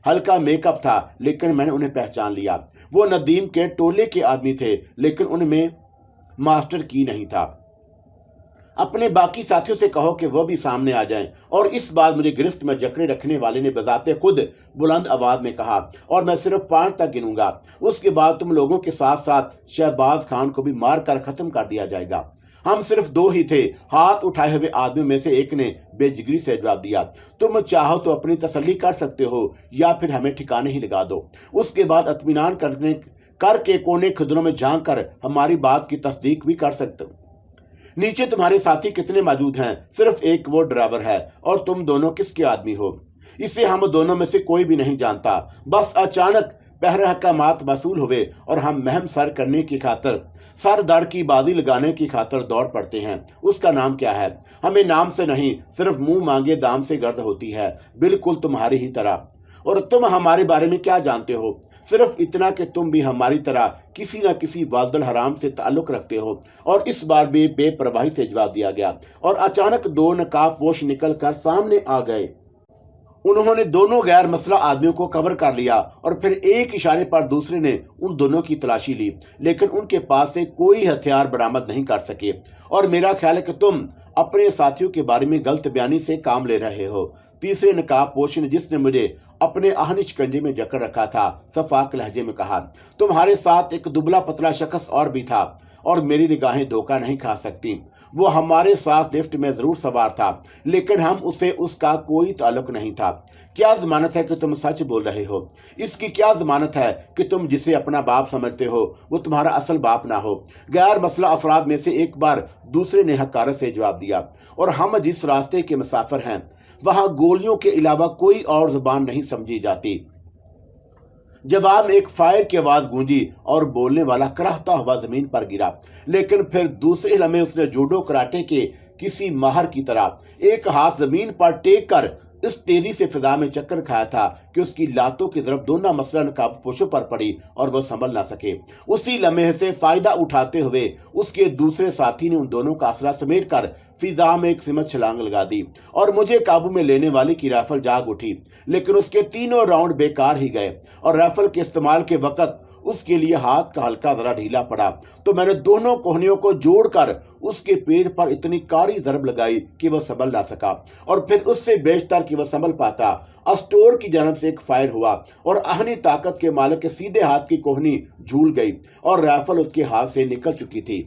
ہلکا میک اپ تھا، لیکن میں نے انہیں پہچان لیا۔ وہ ندیم کے ٹولے کے آدمی تھے، لیکن ان میں ماسٹر کی نہیں تھا۔ اپنے باقی ساتھیوں سے کہو کہ وہ بھی سامنے آ جائیں۔ اور اس بار مجھے گرفت میں جکڑے رکھنے والے نے بذات خود بلند آواز میں کہا، اور میں صرف 5 تک گنوں گا، اس کے بعد تم لوگوں کے ساتھ ساتھ شہباز خان کو بھی مار کر ختم کر دیا جائے گا۔ ہم صرف 2 ہی تھے، ہاتھ اٹھائے ہوئے آدمیوں میں سے ایک نے بے جگری سے جواب دیا، تم چاہو تو اپنی تسلی کر سکتے ہو، یا پھر ہمیں ٹھکانے ہی لگا دو۔ اس کے بعد اطمینان کر کے کونے خدروں میں جھانک کر ہماری بات کی تصدیق بھی کر سکتے ہو۔ نیچے تمہارے ساتھی کتنے موجود ہیں؟ صرف ایک وہ ڈرائیور ہے، اور تم دونوں کس کے آدمی ہو؟ اسے ہم دونوں میں سے کوئی بھی نہیں جانتا۔ بس اچانک پہرے احکامات موصول ہوئے، اور ہم مہم سر کرنے کی خاطر، سر دڑ کی بازی لگانے کی خاطر دوڑ پڑتے ہیں۔ اس کا نام کیا ہے؟ ہمیں نام سے نہیں، صرف منہ مانگے دام سے گرد ہوتی ہے، بالکل تمہاری ہی طرح۔ اور تم ہمارے بارے میں کیا جانتے ہو؟ صرف اتنا کہ تم بھی ہماری طرح کسی نہ کسی والد الحرام سے تعلق رکھتے ہو۔ اور اس بار بھی بے پرواہی سے جواب دیا گیا، اور اچانک 2 نقاب پوش نکل کر سامنے آ گئے۔ انہوں نے دونوں غیر مسلح آدمیوں کو کور کر لیا، اور پھر ایک اشارے پر دوسرے نے ان دونوں کی تلاشی لی، لیکن ان کے پاس سے کوئی ہتھیار برآمد نہیں کر سکے۔ اور میرا خیال ہے کہ تم اپنے ساتھیوں کے بارے میں غلط بیانی سے کام لے رہے ہو۔ تیسرے نقاب پوش نے، جس نے مجھے اپنے آہنی شکنجے میں جکڑ رکھا تھا، صفاق لہجے میں کہا، تمہارے ساتھ ایک دبلا پتلا شخص اور بھی تھا، اور मेरी निगाहें धोखा नहीं खा सकती। वो हमारे साथ लिफ्ट में जरूर सवार था, लेकिन हम उसे उसका कोई ताल्लुक नहीं था। क्या जमानत है कि तुम सच बोल रहे हो? इसकी क्या जमानत है कि तुम जिसे अपना बाप समझते हो वो तुम्हारा असल बाप ना हो? गैर मसला अफराद में से एक बार दूसरे ने हकारत से जवाब दिया। और हम जिस रास्ते के मुसाफिर हैं वहां गोलियों के अलावा कोई और जुबान नहीं समझी जाती। जवाब में एक फायर की आवाज गूंजी और बोलने वाला कराहता हुआ जमीन पर गिरा, लेकिन फिर दूसरे लम्हे उसने जूडो कराटे के किसी माहर की तरह एक हाथ जमीन पर टेक कर इस तेजी से फिजा में चक्कर खाया था कि उसकी लातों की तरफ दोनों मसलन काबूपोशों पर पड़ी और वह संभल ना सके। उसी लम्हे से फायदा उठाते हुए उसके दूसरे साथी ने उन दोनों का आसरा समेट कर फिजा में एक सिमत छलांग लगा दी और मुझे काबू में लेने वाले की राइफल जाग उठी, लेकिन उसके तीनों राउंड बेकार ही गए और राइफल के इस्तेमाल के वक्त उसके लिए हाथ का हल्का जरा ढीला पड़ा तो मैंने दोनों कोहनियों को जोड़कर उसके पेड़ पर इतनी कारी जरब लगाई कि वह संभल ना सका, और फिर उससे बेशतर कि वह संभल पाता अस्टोर की जानब से एक फायर हुआ और आहनी ताकत के मालिक के सीधे हाथ की कोहनी झूल गई और राइफल उसके हाथ से निकल चुकी थी।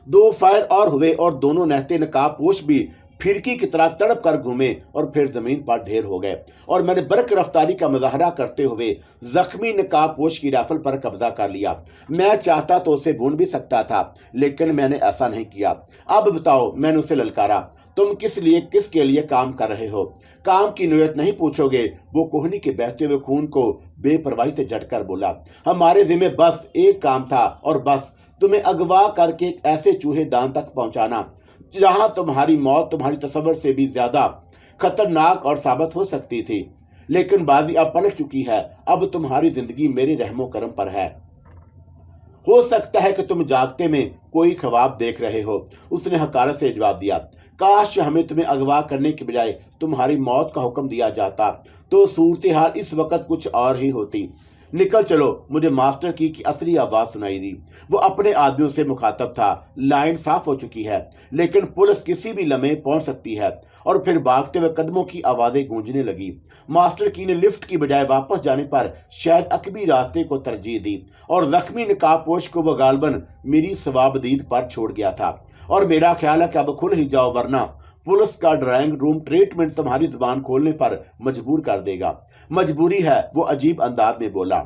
दो फायर और हुए और दोनों नहते नकाबपोश भी फिरकी की तरह तड़प कर घूमे और फिर जमीन पर ढेर हो गए और मैंने बरक रफ्तारी का मुजाहरा करते हुए जख्मी नकाबपोश की राइफल पर कब्जा कर लिया। मैं चाहता तो उसे भून भी सकता था, लेकिन मैंने ऐसा नहीं किया। अब बताओ, मैंने उसे ललकारा, तुम किसके लिए काम कर रहे हो? काम की नौयत नहीं पूछोगे? वो कोहनी के बहते हुए खून को बेपरवाही से झटकर बोला। हमारे जिम्मे बस एक काम था और बस तुम्हें अगवा करके एक ऐसे चूहेदान तक पहुंचाना जहां तुम्हारी मौत तुम्हारी तस्वर से भी ज्यादा खतरनाक और साबित हो सकती थी। लेकिन बाजी अब पलट चुकी है, अब तुम्हारी जिंदगी मेरे रहमो करम पर है। हो सकता है कि तुम जागते में कोई ख्वाब देख रहे हो, उसने हकारत से जवाब दिया। काश हमें तुम्हें अगवा करने के बजाय तुम्हारी मौत का हुक्म दिया जाता तो सूरत हाल इस वक्त कुछ और ही होती। निकल चलो, मुझे मास्टर की असली आवाज सुनाई दी। वो अपने आदमियों से मुखातब था। लाइन साफ हो चुकी है, लेकिन पुलिस किसी भी लम्हे पहुंच सकती है। और फिर भागते हुए कदमों की आवाजें गूंजने लगी। मास्टर की ने लिफ्ट की बजाय वापस जाने पर शायद अकबी रास्ते को तरजीह दी और जख्मी नकाबपोश को वह गालबन मेरी सवाबदीद पर छोड़ गया था। और मेरा ख्याल है कि अब खुल ही जाओ, वरना पुलिस का ड्राइंग रूम ट्रीटमेंट तुम्हारी जुबान खोलने पर मजबूर कर देगा। मजबूरी है, वो अजीब अंदाज में बोला।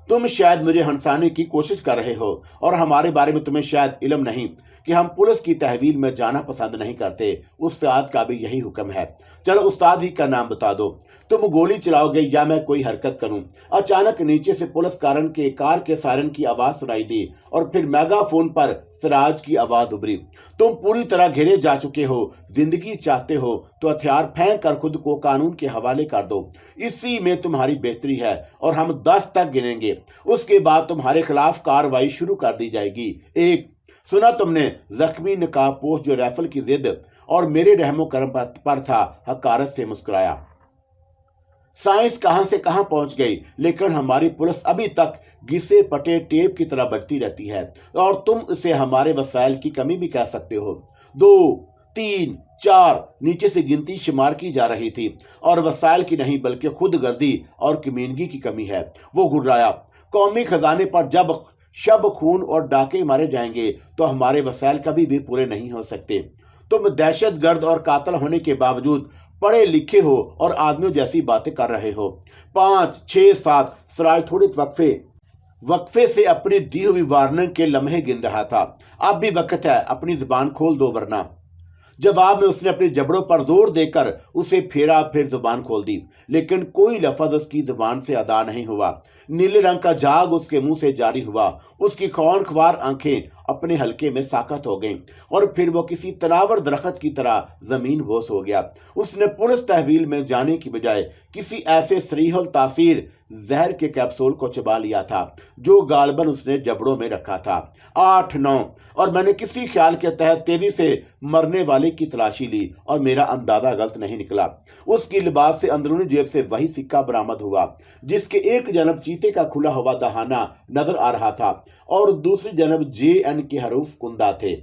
तुम शायद मुझे हंसाने की कोशिश कर रहे हो और हमारे बारे में तुम्हें शायद इल्म नहीं कि हम पुलिस की तहवील में जाना पसंद नहीं करते। उस्ताद का भी यही हुक्म है। चलो उस्ताद ही का नाम बता दो, तुम गोली चलाओगे या मैं कोई हरकत करूं? अचानक नीचे से पुलिस कार के सायरन की आवाज सुनाई दी और फिर मेगाफोन पर सिराज की आवाज उभरी। तुम पूरी तरह घेरे जा चुके हो। जिंदगी चाहते हो तो हथियार फेंक कर खुद को कानून के हवाले कर दो। इसी में तुम्हारी बेहतरी है और हम 10 तक गिनेंगे, उसके बाद तुम्हारे खिलाफ कार्रवाई शुरू कर दी जाएगी। एक, सुना तुमने? जख्मी नकाबपोश जो राइफल की जिद और मेरे रहमो करम पर था हकारत से मुस्कुराया। साइंस कहां से कहां पहुंच गई, लेकिन हमारी पुलिस अभी तक घिसे पटे टेप की तरह बढ़ती रहती है और तुम इसे हमारे वसाइल की कमी भी कह सकते हो। 2, 3, 4 नीचे से गिनती शुमार की जा रही थी और वसाइल की नहीं बल्कि खुद गर्जी और कमीनगी की कमी है। वो घुर्राया। कौमी खजाने पर जब शब खून और डाके मारे जाएंगे तो हमारे वसाइल कभी भी पूरे नहीं हो सकते। तुम दहशतगर्द और कातिल होने के बावजूद पढ़े लिखे हो और आदमियों जैसी बातें कर रहे हो। 5, 6, 7 सराय थोड़े वक्फे से अपनी दी हुई वार्निंग के लम्हे गिन रहा था। अब भी वक्त है, अपनी जुबान खोल दो वरना। जवाब में उसने अपने जबड़ों पर जोर देकर उसे फेरा, फिर जुबान खोल दी, लेकिन कोई लफ्ज उसकी जुबान से अदा नहीं हुआ। नीले रंग का झाग उसके मुंह से जारी हुआ। उसकी खौनख्वार आंखें अपने हल्के में साकत हो गईं और फिर वो किसी तनावर दरख्त की तरह जमीन बोस हो गया। उसने पुलिस तहवील में जाने की बजाय किसी ऐसे सरीहुल तासीर जहर के कैप्सूल को चबा लिया था जो गालबन उसने जबड़ों में रखा था। 8, 9 और मैंने किसी ख्याल के तहत तेजी से मरने वाले की तलाशी ली और मेरा अंदाजा गलत नहीं निकला। उसकी लिबास से अंदरूनी जेब से वही सिक्का बरामद हुआ जिसके एक जनब चीते का खुला हुआ दहाना नजर आ रहा था और दूसरी जनब JN के हरूफ कुंदा थे।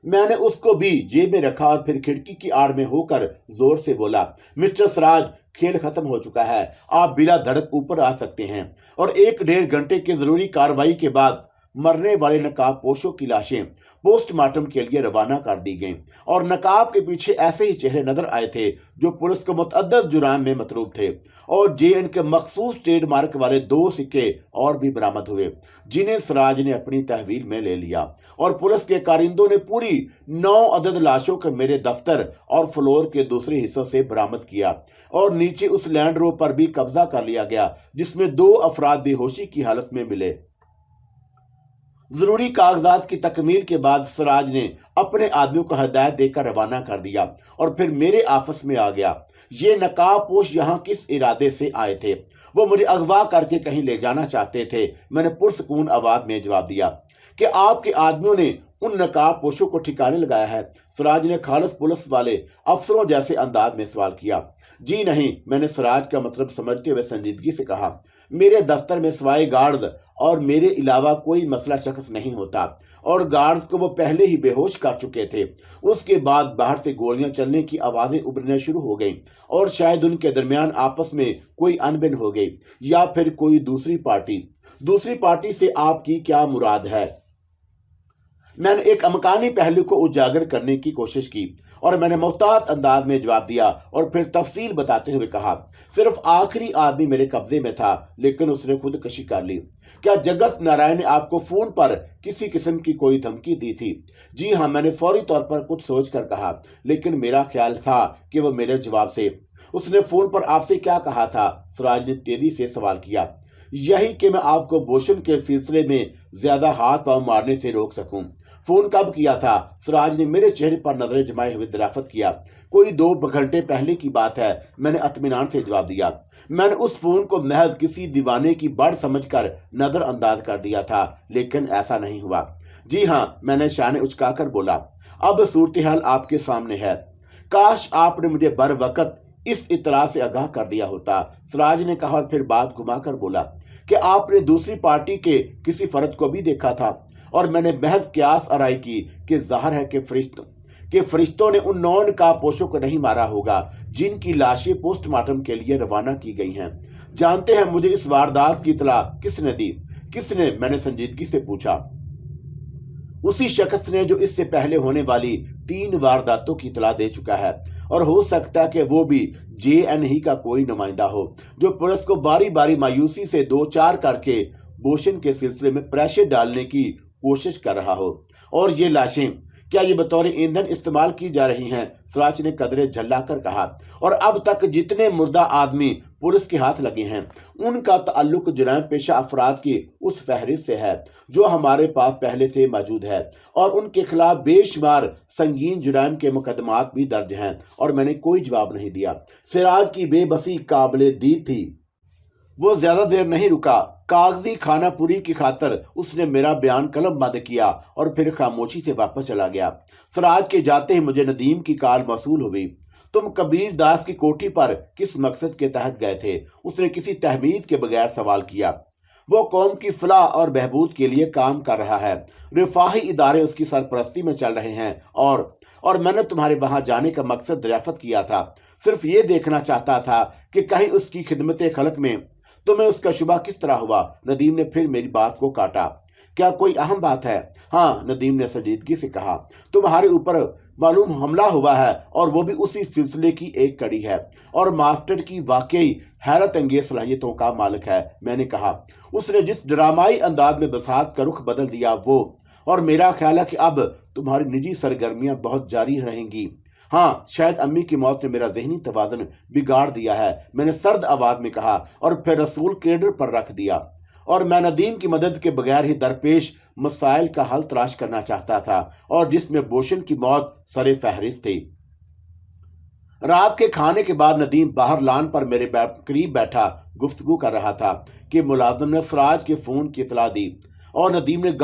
मैंने उसको भी जेब में रखा और फिर खिड़की की आड़ में होकर जोर से बोला, मिस्टर सराज, खेल खत्म हो चुका है, आप बिला धड़क ऊपर आ सकते हैं और 1 डेढ़ घंटे की जरूरी कार्रवाई के बाद मरने वाले नकाब पोशों की लाशें पोस्टमार्टम के लिए रवाना कर दी गईं और नकाब के पीछे ऐसे ही चेहरे नजर आए थे जो पुलिस को मुतअद्दद जुर्म में मतरूब थे। और जेएन के मखसूस ट्रेडमार्क वाले 2 सिक्के और भी बरामद हुए जिन्हें सिराज ने अपनी तहवील में ले लिया। और पुलिस के कारिंदों ने पूरी 9 अदद लाशों को मेरे दफ्तर और फ्लोर के दूसरे हिस्सों से बरामद किया और नीचे उस लैंड रोवर पर भी कब्जा कर लिया गया जिसमें 2 अफराद बेहोशी की हालत में मिले। जरूरी कागजात की तकमील के बाद सिराज ने अपने आदमियों को हिदायत देकर रवाना कर दिया और फिर मेरे ऑफिस में आ गया। ये नकाबपोश यहाँ किस इरादे से आए थे? वो मुझे अगवा करके कहीं ले जाना चाहते थे। मैंने पुरसकून आवाज में जवाब दिया कि आपके आदमियों ने उन नकाबपोशों को ठिकाने लगाया है। सिराज ने खालिस पुलिस वाले अफसरों जैसे अंदाज में सवाल किया। जी नहीं, मैंने सिराज का मतलब समझते हुए संजीदगी से कहा। मेरे दफ्तर में सिवाय गार्ड्स और मेरे अलावा कोई मसला शख्स नहीं होता और गार्ड्स को वो पहले ही बेहोश कर चुके थे। उसके बाद बाहर से गोलियां चलने की आवाजें उभरने शुरू हो गईं और शायद उनके दरमियान आपस में कोई अनबन हो गई या फिर कोई दूसरी पार्टी से आपकी क्या मुराद है? मैंने एक अमकानी पहलू को उजागर करने की कोशिश की और मैंने मोहतात अंदाज में जवाब दिया और फिर तफसील बताते हुए कहा, सिर्फ आखिरी आदमी मेरे कब्जे में था लेकिन उसने खुदकशी कर ली। क्या जगत नारायण ने आपको फोन पर किसी किस्म की कोई धमकी दी थी? जी हाँ, मैंने फौरी तौर पर कुछ सोच कर कहा, लेकिन मेरा ख्याल था कि वो मेरे जवाब से। उसने फोन पर आपसे क्या कहा था? सिराज ने तेजी से सवाल किया। यही कि मैं आपको बोशन के सिलसिले में ज्यादा हाथ पांव मारने से रोक सकूं। फोन कब किया था? सिराज ने मेरे चेहरे पर नजरें जमाए हुए दराफत किया। कोई 2 घंटे पहले की बात है, मैंने इत्मीनान से जवाब दिया। मैंने उस फोन को महज किसी दीवाने की बड़ समझकर नजरअंदाज कर दिया था, लेकिन ऐसा नहीं हुआ। जी हाँ, मैंने शान उचकाकर बोला। अब सूरत हाल आपके सामने है। काश आपने मुझे बर वक्त इस इतला से आगाह कर दिया होता, सिराज ने कहा और फिर बात घुमाकर बोला कि आपने दूसरी पार्टी के किसी फर्द को भी देखा था। और मैंने महज क्यास आराई की कि जाहिर है कि फरिश्तों ने उन 9 नकाबपोशों को नहीं मारा होगा जिनकी लाशें पोस्टमार्टम के लिए रवाना की गई हैं। जानते हैं मुझे इस वारदात की इतला किसने दी? किसने? मैंने संजीदगी से पूछा। उसी शख्स ने जो इससे पहले होने वाली 3 वारदातों की इतला दे चुका है और हो सकता है कि वो भी जेएन ही का कोई नुमाइंदा हो जो पुलिस को बारी बारी मायूसी से 2-4 करके बोशन के सिलसिले में प्रेशर डालने की कोशिश कर रहा हो। और ये लाशें क्या ये बतौर ईंधन इस्तेमाल की जा रही हैं? सिराज ने कदरे झल्लाकर कहा। और अब तक जितने मुर्दा आदमी पुलिस के हाथ लगे हैं उनका ताल्लुक जुर्म पेशा अफराद की उस फहरिस्त से है जो हमारे पास पहले से मौजूद है और उनके खिलाफ बेशुमार संगीन जुर्म के मुकदमात भी दर्ज हैं। और मैंने कोई जवाब नहीं दिया। सिराज की बेबसी काबिले दीद थी। वो ज्यादा देर नहीं रुका। कागजी खानापुरी की खातर उसने मेरा बयान कलम बंद किया और फिर खामोशी से वापस चला गया। सिराज के जाते ही मुझे नदीम की कॉल मौसूल हुई। तुम कबीर दास की कोठी पर किस मकसद के तहत गए थे? उसने किसी तहमीद के बगैर सवाल किया। वो कौम की फलाह और बहबूद के लिए काम कर रहा है। रिफाही इदारे उसकी सरपरस्ती में चल रहे हैं और मैंने तुम्हारे वहां जाने का मकसद दरियाफ्त किया था। सिर्फ ये देखना चाहता था कि कहीं उसकी खिदमत खलक में तुम्हें उसका शुबा किस तरह हुआ। नदीम ने फिर मेरी बात को काटा। क्या कोई अहम बात है? हाँ, नदीम ने संजीदगी से कहा। तुम्हारे ऊपर मालूम हमला हुआ है और वो भी उसी सिलसिले की एक कड़ी है और मास्टर की वाकई हैरत अंगेज सलाहियतों का मालिक है। मैंने कहा। उसने जिस ड्रामाई अंदाज में बसात का रुख बदल दिया वो। और मेरा ख्याल है कि अब तुम्हारी निजी सरगर्मियां बहुत जारी रहेंगी। हाँ, शायद अम्मी की मौत ने मेरा जहनी तवाज़ुन बिगाड़ दिया है, मैंने सर्द आवाज में कहा और फिर रसूल केडर पर रख दिया। और मैं नदीम की मदद के बगैर ही दरपेश मसाइल का हल तलाश करना चाहता था और जिसमें बोशन की मौत सरे फहरिस्त थी। रात के खाने के बाद नदीम बाहर लान पर मेरे करीब बैठा गुफ्तगू कर रहा था कि मुलाजिम ने सिराज के फोन की इतला दी और नदीम ने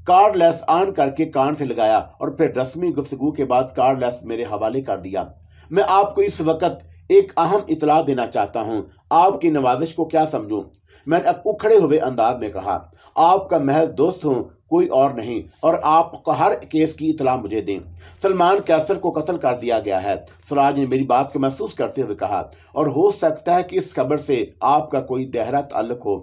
कार्डलेस ऑन करके कान से लगाया और फिर रस्मी गुफ्तगू के बाद कार्डलेस मेरे हवाले कर दिया। मैं आपको इस वक्त एक अहम इतला देना चाहता हूं। आपकी नवाजिश को क्या समझूं? मैंने उखड़े हुए अंदाज में कहा। आपका महज दोस्त हूं, कोई और नहीं, और आप हर केस की इतला मुझे दें। सलमान कैसर को कत्ल कर दिया गया है, सिराज ने मेरी बात को महसूस करते हुए कहा, और हो सकता है कि इस खबर से आपका कोई गहरा ताल्लुक हो।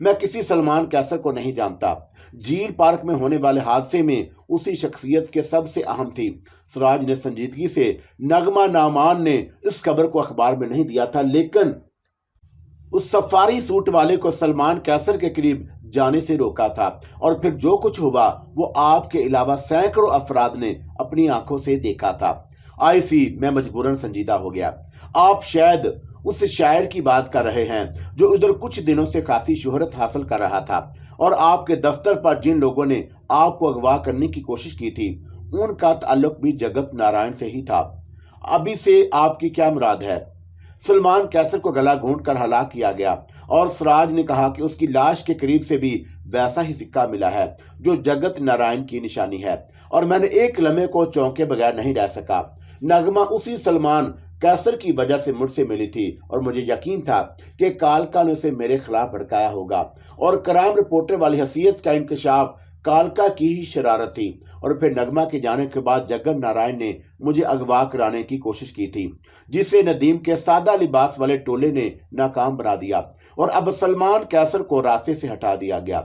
میں کسی سلمان کیسر کو نہیں جانتا۔ جھیل پارک میں ہونے والے حادثے میں اسی شخصیت کے سب سے اہم تھی۔ سراج نے سنجیدگی سے نغمہ نعمان نے اس خبر کو اخبار میں نہیں دیا تھا، لیکن اس سفاری سوٹ والے کو سلمان کیسر کے قریب جانے سے روکا تھا، اور پھر جو کچھ ہوا وہ آپ کے علاوہ سینکڑوں افراد نے اپنی آنکھوں سے دیکھا تھا۔ میں مجبوراً سنجیدہ ہو گیا۔ آپ شاید اس شاعر کی بات کر رہے ہیں جو ادھر کچھ دنوں سے خاصی شہرت حاصل کر رہا تھا، اور آپ کے دفتر پر جن لوگوں نے آپ کو اغوا کرنے کی کوشش کی تھی ان کا تعلق بھی جگت نارائن سے ہی تھا۔ ابھی سے آپ کی کیا مراد ہے؟ سلمان کیسر کو گلا گھونٹ کر ہلاک کیا گیا، اور سراج نے کہا کہ اس کی لاش کے قریب سے بھی ویسا ہی سکہ ملا ہے جو جگت نارائن کی نشانی ہے، اور میں نے ایک لمحے کو چونکے بغیر نہیں رہ سکا۔ نغمہ اسی سلمان کیسر کی وجہ سے مجھ سے ملی تھی، اور مجھے یقین تھا کہ کالکا نے اسے میرے خلاف بھڑکایا ہوگا، اور کرائم رپورٹر والی حیثیت کا انکشاف کالکا کی ہی شرارت تھی۔ اور پھر نغمہ کے جانے کے بعد جگت نارائن نے مجھے اغوا کرانے کی کوشش کی تھی، جسے ندیم کے سادہ لباس والے ٹولے نے ناکام بنا دیا، اور اب سلمان کیسر کو راستے سے ہٹا دیا گیا۔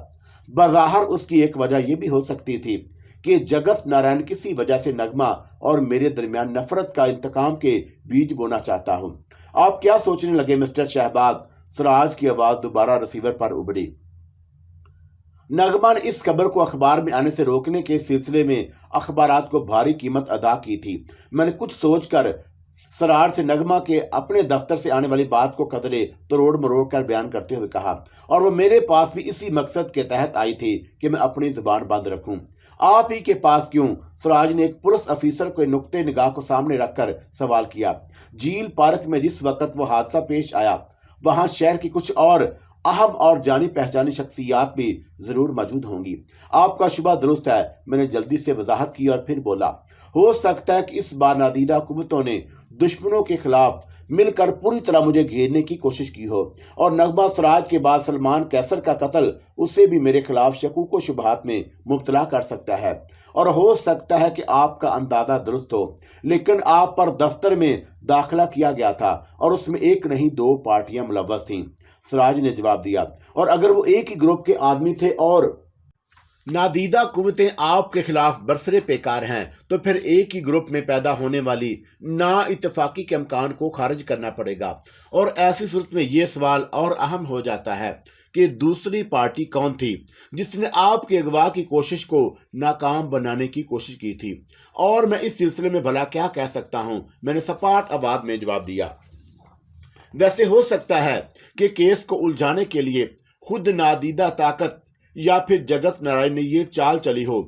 بظاہر اس کی ایک وجہ یہ بھی ہو سکتی تھی کہ جگت نارائن کسی وجہ سے نغمہ اور میرے درمیان نفرت کا انتقام کے بیج بونا چاہتا ہوں۔ آپ کیا سوچنے لگے مسٹر شہباز؟ سراج کی آواز دوبارہ ریسیور پر ابھری۔ نغمہ نے اس خبر کو اخبار میں آنے سے روکنے کے سلسلے میں اخبارات کو بھاری قیمت ادا کی تھی۔ میں نے کچھ سوچ کر سراج سے نغمہ کے اپنے دفتر سے آنے والی بات کو قدرے توڑ مروڑ کر بیان کرتے ہوئے کہا، اور وہ میرے پاس بھی اسی مقصد کے تحت آئی تھی کہ میں اپنی زبان بند رکھوں۔ آپ ہی کے پاس کیوں؟ سراج نے ایک پولیس افیسر کو نقطۂ نگاہ کو سامنے رکھ کر سوال کیا۔ جھیل پارک میں جس وقت وہ حادثہ پیش آیا وہاں شہر کی کچھ اور اہم اور جانی پہچانی شخصیات بھی ضرور موجود ہوں گی۔ آپ کا شبہ درست ہے، میں نے جلدی سے وضاحت کی، اور پھر بولا، ہو سکتا ہے کہ اس بار نادیدہ قوتوں نے دشمنوں کے خلاف مل کر پوری طرح مجھے گھیرنے کی کوشش کی ہو، اور نغمہ سراج کے بعد سلمان کیسر کا قتل اسے بھی میرے خلاف شکوک و شبہات میں مبتلا کر سکتا ہے، اور ہو سکتا ہے کہ آپ کا اندازہ درست ہو، لیکن آپ پر دفتر میں داخلہ کیا گیا تھا اور اس میں ایک نہیں 2 پارٹیاں ملوث تھیں۔ سراج نے جواب دیا، اور اگر وہ ایک ہی گروپ کے آدمی تھے اور نادیدہ قوتیں آپ کے خلاف برسرے پیکار ہیں، تو پھر ایک ہی گروپ میں پیدا ہونے والی نا اتفاقی کے امکان کو خارج کرنا پڑے گا، اور ایسی صورت میں یہ سوال اور اہم ہو جاتا ہے کہ دوسری پارٹی کون تھی جس نے آپ کے اغوا کی کوشش کو ناکام بنانے کی کوشش کی تھی؟ اور میں اس سلسلے میں بھلا کیا کہہ سکتا ہوں؟ میں نے سپاٹ آواز میں جواب دیا، ویسے ہو سکتا ہے کہ کیس کو الجھانے کے لیے خود نادیدہ طاقت یا پھر جگت نارائن نے یہ چال چلی ہو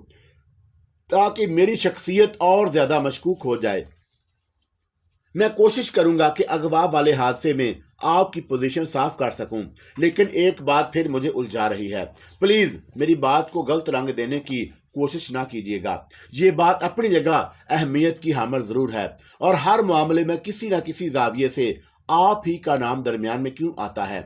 تاکہ میری شخصیت اور زیادہ مشکوک ہو جائے۔ میں کوشش کروں گا کہ اغوا والے حادثے میں آپ کی پوزیشن صاف کر سکوں، لیکن ایک بات پھر مجھے الجھا رہی ہے۔ پلیز میری بات کو غلط رنگ دینے کی کوشش نہ کیجیے گا۔ یہ بات اپنی جگہ اہمیت کی حامل ضرور ہے، اور ہر معاملے میں کسی نہ کسی زاویے سے آپ ہی کا نام درمیان میں کیوں آتا ہے؟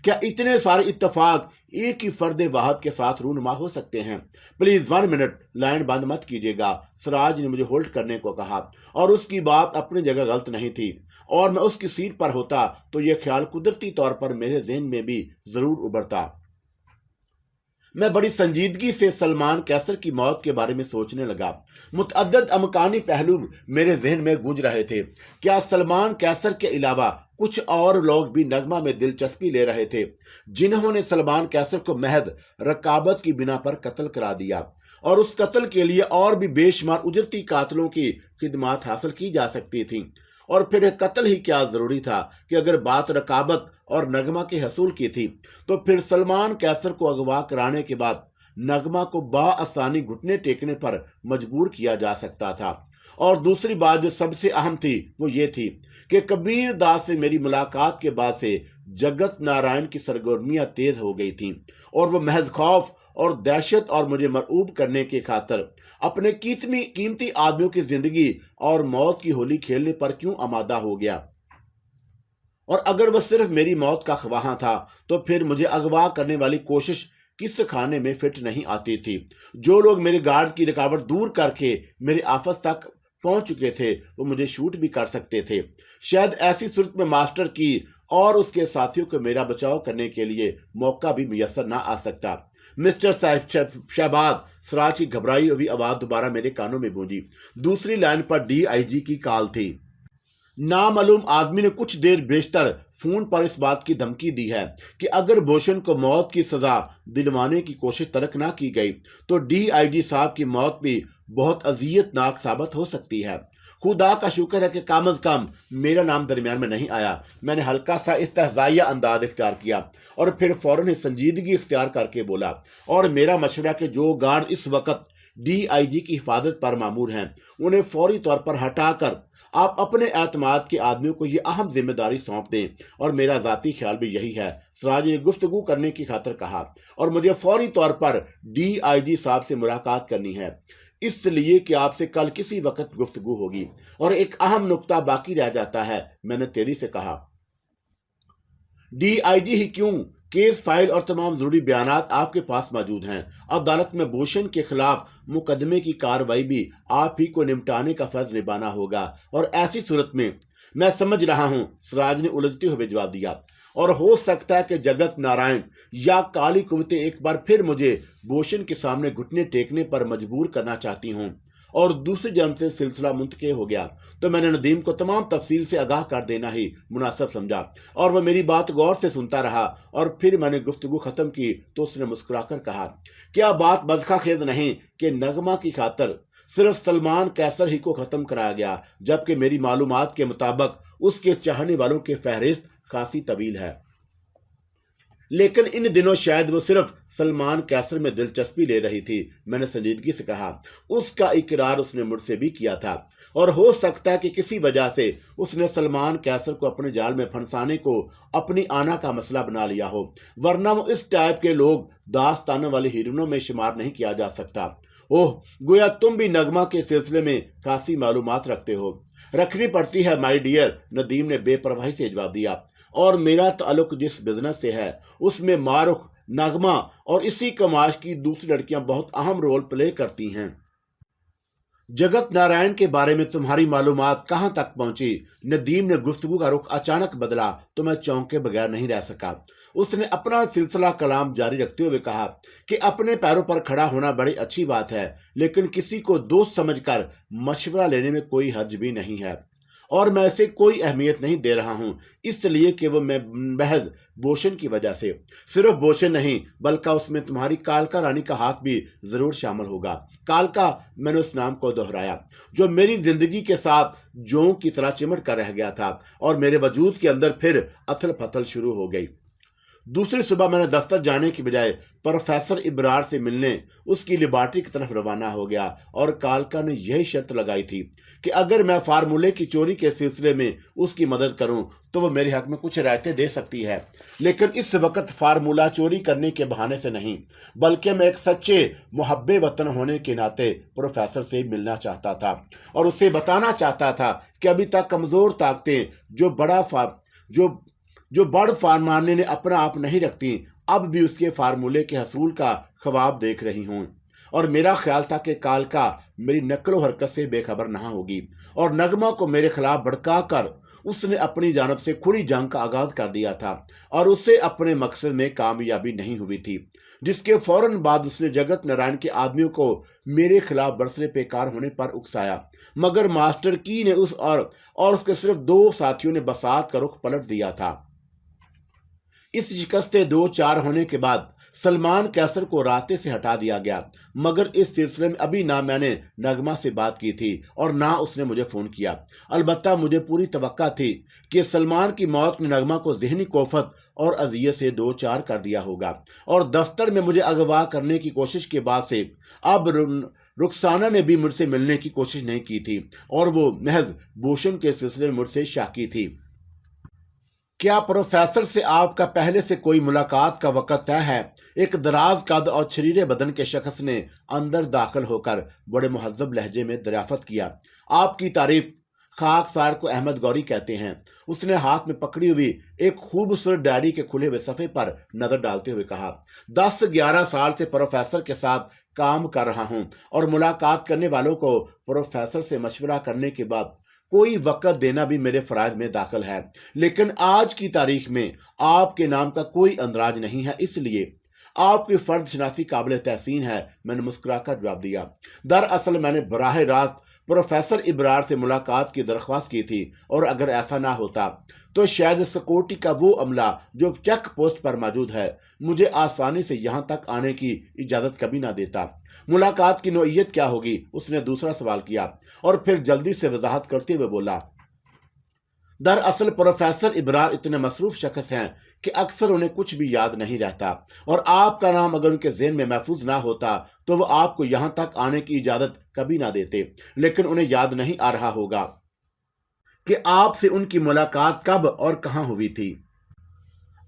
کیا اتنے سارے اتفاق ایک ہی فرد واحد کے ساتھ رونما ہو سکتے ہیں؟ پلیز 1 منٹ لائن بند مت کیجیے گا۔ سراج نے مجھے ہولڈ کرنے کو کہا، اور اس کی بات اپنی جگہ غلط نہیں تھی، اور میں اس کی سیٹ پر ہوتا تو یہ خیال قدرتی طور پر میرے ذہن میں بھی ضرور ابھرتا۔ میں بڑی سنجیدگی سے سلمان کیسر کی موت کے بارے میں سوچنے لگا۔ متعدد امکانی پہلو میرے ذہن میں گونج رہے تھے۔ کیا سلمان کیسر کے علاوہ کچھ اور لوگ بھی نغمہ میں دلچسپی لے رہے تھے جنہوں نے سلمان کیسر کو محض رقابت کی بنا پر قتل کرا دیا، اور اس قتل کے لیے اور بھی بے شمار اجرتی قاتلوں کی خدمات حاصل کی جا سکتی تھیں؟ اور پھر قتل ہی کیا ضروری تھا کہ اگر بات رقابت اور نغمہ کے حصول کی تھی تو پھر سلمان کیسر کو اغوا کرانے کے بعد نغمہ کو بآسانی گھٹنے ٹیکنے پر مجبور کیا جا سکتا تھا۔ اور دوسری بات جو سب سے اہم تھی وہ یہ تھی کہ کبیر داس سے میری ملاقات کے بعد سے جگت نارائن کی سرگرمیاں تیز ہو گئی تھیں، اور وہ محض خوف اور دہشت اور مجھے مرعوب کرنے کے خاطر اپنے قیمتی آدمیوں کی زندگی اور موت کی ہولی کھیلنے پر کیوں آمادہ ہو گیا؟ اور اگر وہ صرف میری موت کا خواہاں تھا تو پھر مجھے اغوا کرنے والی کوشش کس کھانے میں فٹ نہیں آتی تھی؟ جو لوگ میرے گارڈ کی رکاوٹ دور کر کے میرے آفس تک पहुंच चुके थे वो मुझे शूट भी कर सकते थे। शायद ऐसी सूरत में मास्टर की और उसके साथियों को मेरा बचाव करने के लिए मौका भी मुयस्सर ना आ सकता। मिस्टर शहबाज, सिराज की घबराई हुई आवाज दोबारा मेरे कानों में गूंजी। दूसरी लाइन पर DIG की कॉल थी। नामालूम आदमी ने कुछ देर बेशतर फोन पर इस बात की धमकी दी है कि अगर भूषण को मौत की सजा दिलवाने की कोशिश तर्क ना की गई तो DIG साहब की मौत भी बहुत अजियतनाक साबित हो सकती है। खुदा का शुक्र है कि कम अज कम मेरा नाम दरमियान में नहीं आया। मैंने हल्का सा इस्तेहज़ाइया अंदाज इख्तियार किया और फिर फौरन ही संजीदगी इख्तियार करके बोला, और मेरा मशवरा कि जो गार्ड इस वक्त DIG की हिफाजत पर मामूर हैं उन्हें फौरी तौर पर हटाकर आप अपने एतमाद के आदमियों को ये अहम जिम्मेदारी सौंप दें, और मेरा ज़ाती ख्याल भी यही है। सिराज ने गुफ्तगू करने की खातिर कहा, और मुझे फौरी तौर पर DIG साहब से मुलाकात करनी है, इसलिए कि आपसे कल किसी वक्त गुफ्तगू होगी। और एक अहम नुक्ता बाकी रह जाता है, मैंने तेजी से कहा। DIG ही क्यों, केस फाइल और तमाम जरूरी बयानात आपके पास मौजूद हैं। अदालत में भूषण के खिलाफ मुकदमे की कार्रवाई भी आप ही को निपटाने का फर्ज निभाना होगा, और ऐसी सूरत में मैं समझ रहा हूं, सिराज ने उलझते हुए जवाब दिया, और हो सकता है कि जगत नारायण या काली कुव्वतें एक बार फिर मुझे भूषण के सामने घुटने टेकने पर मजबूर करना चाहती हूं, और दूसरी जन्म से सिलसिला मुंतके हो गया तो मैंने नदीम को तमाम तफसील से आगाह कर देना ही मुनासिब समझा, और वह मेरी बात गौर से सुनता रहा। और फिर मैंने गुफ्तगू खत्म की तो उसने मुस्कुराकर कहा, क्या बात बज़खा खेज नहीं कि नगमा की खातर सिर्फ सलमान कैसर ही को खत्म कराया गया, जबकि मेरी मालूमात के मुताबिक उसके चाहने वालों की फहरिस्त खासी तवील है। लेकिन इन दिनों शायद वो सिर्फ सलमान कैसर में दिलचस्पी ले रही थी। मैंने संजीदगी से कहा, उसका इकरार उसने मुझसे भी किया था, और हो सकता है कि किसी वजह से उसने सलमान कैसर को अपने जाल में फंसाने को अपनी आना का मसला बना लिया हो, वरना वो इस टाइप के लोग दास्तानों वाले हीरोइनों में शुमार नहीं किया जा सकता। ओह, गोया तुम भी नगमा के सिलसिले में खासी मालूमात रखते हो। रखनी पड़ती है माय डियर, नदीम ने बेपरवाही से जवाब दिया, और मेरा ताल्लुक जिस बिजनेस से है उसमें मारुख, नगमा और इसी कमाश की दूसरी लड़कियां बहुत अहम रोल प्ले करती हैं। जगत नारायण के बारे में तुम्हारी मालूमात कहां तक पहुंची? नदीम ने गुफ्तगू का रुख अचानक बदला तो मैं चौंक के बगैर नहीं रह सका। उसने अपना सिलसिला कलाम जारी रखते हुए कहा कि अपने पैरों पर खड़ा होना बड़ी अच्छी बात है, लेकिन किसी को दोस्त समझकर मशवरा लेने में कोई हर्ज भी नहीं है, और मैं इसे कोई अहमियत नहीं दे रहा हूं, इसलिए कि वो मैं महज भूषण की वजह से। सिर्फ भूषण नहीं बल्कि उसमें तुम्हारी कालका रानी का हाथ भी जरूर शामिल होगा। कालका, मैंने उस नाम को दोहराया जो मेरी जिंदगी के साथ जोंक की तरह चिमट कर रह गया था, और मेरे वजूद के अंदर फिर अथल पथल शुरू हो गई। दूसरी सुबह मैंने दफ्तर जाने की बजाय प्रोफेसर इब्रार से मिलने उसकी लेबॉर्ट्री की तरफ रवाना हो गया, और कालका ने यही शर्त लगाई थी कि अगर मैं फार्मूले की चोरी के सिलसिले में उसकी मदद करूं तो वो मेरे हक में कुछ रायतें दे सकती है। लेकिन इस वक्त फार्मूला चोरी करने के बहाने से नहीं, बल्कि मैं एक सच्चे मुहब्बे वतन होने के नाते प्रोफेसर से मिलना चाहता था, और उसे बताना चाहता था कि अभी तक कमज़ोर ताकतें जो बड़ फार्माने ने अपना आप नहीं रखती, अब भी उसके फार्मूले के हसूल का ख्वाब देख रही हूं। और मेरा ख्याल था कि कालका मेरी नकलो हरकत से बेखबर ना होगी, और नगमा को मेरे खिलाफ भड़का कर उसने अपनी जानब से खुली जंग का आगाज कर दिया था, और उससे अपने मकसद में कामयाबी नहीं हुई थी, जिसके फौरन बाद उसने जगत नारायण के आदमियों को मेरे खिलाफ बरसरे बेकार होने पर उकसाया। मगर मास्टर की ने और उसके सिर्फ 2 साथियों ने बसात का रुख पलट दिया था। इस शिकस्ते 2-4 होने के बाद सलमान कैसर को रास्ते से हटा दिया गया, मगर इस सिलसिले में अभी ना मैंने नगमा से बात की थी और ना उसने मुझे फ़ोन किया। अलबत्ता मुझे पूरी तवक्का थी कि सलमान की मौत ने नगमा को ज़हनी कोफत और अजियत से 2-4 कर दिया होगा, और दफ्तर में मुझे अगवा करने की कोशिश के बाद से अब रुखसाना ने भी मुझसे मिलने की कोशिश नहीं की थी, और वो महज भूषण के सिलसिले में मुझसे शाकी थी। क्या प्रोफेसर से आपका पहले से कोई मुलाकात का वक़्त तय है? एक दराज कद और छरीरे बदन के शख्स ने अंदर दाखिल होकर बड़े मुहज्जब लहजे में दरियाफत किया। आपकी तारीफ, खाकसार को अहमद गौरी कहते हैं। उसने हाथ में पकड़ी हुई एक खूबसूरत डायरी के खुले हुए सफ़े पर नजर डालते हुए कहा, 10-11 साल से प्रोफेसर के साथ काम कर रहा हूं और मुलाकात करने वालों को प्रोफेसर से मशवरा करने के बाद कोई वक़्त देना भी मेरे फ़राइज़ में दाखिल है, लेकिन आज की तारीख में आपके नाम का कोई अंदराज नहीं है, इसलिए आपकी फर्द शनासी काबिल तहसीन है। मैंने मुस्कुराकर जवाब दिया, दरअसल मैंने बराह रास्त प्रोफेसर इब्रार से मुलाकात की दरख्वास्त की थी, और अगर ऐसा ना होता तो शायद सिक्योरिटी का वो अमला जो चेक पोस्ट पर मौजूद है मुझे आसानी से यहाँ तक आने की इजाज़त कभी ना देता। मुलाकात की नौइयत क्या होगी? उसने दूसरा सवाल किया और फिर जल्दी से वजाहत करते हुए बोला, दरअसल प्रोफेसर इब्रार इतने मसरूफ शख्स हैं कि अक्सर उन्हें कुछ भी याद नहीं रहता, और आपका नाम अगर उनके ज़हन में महफूज ना होता तो वो आपको यहाँ तक आने की इजाज़त कभी ना देते। लेकिन उन्हें याद नहीं आ रहा होगा कि आपसे उनकी मुलाकात कब और कहाँ हुई थी।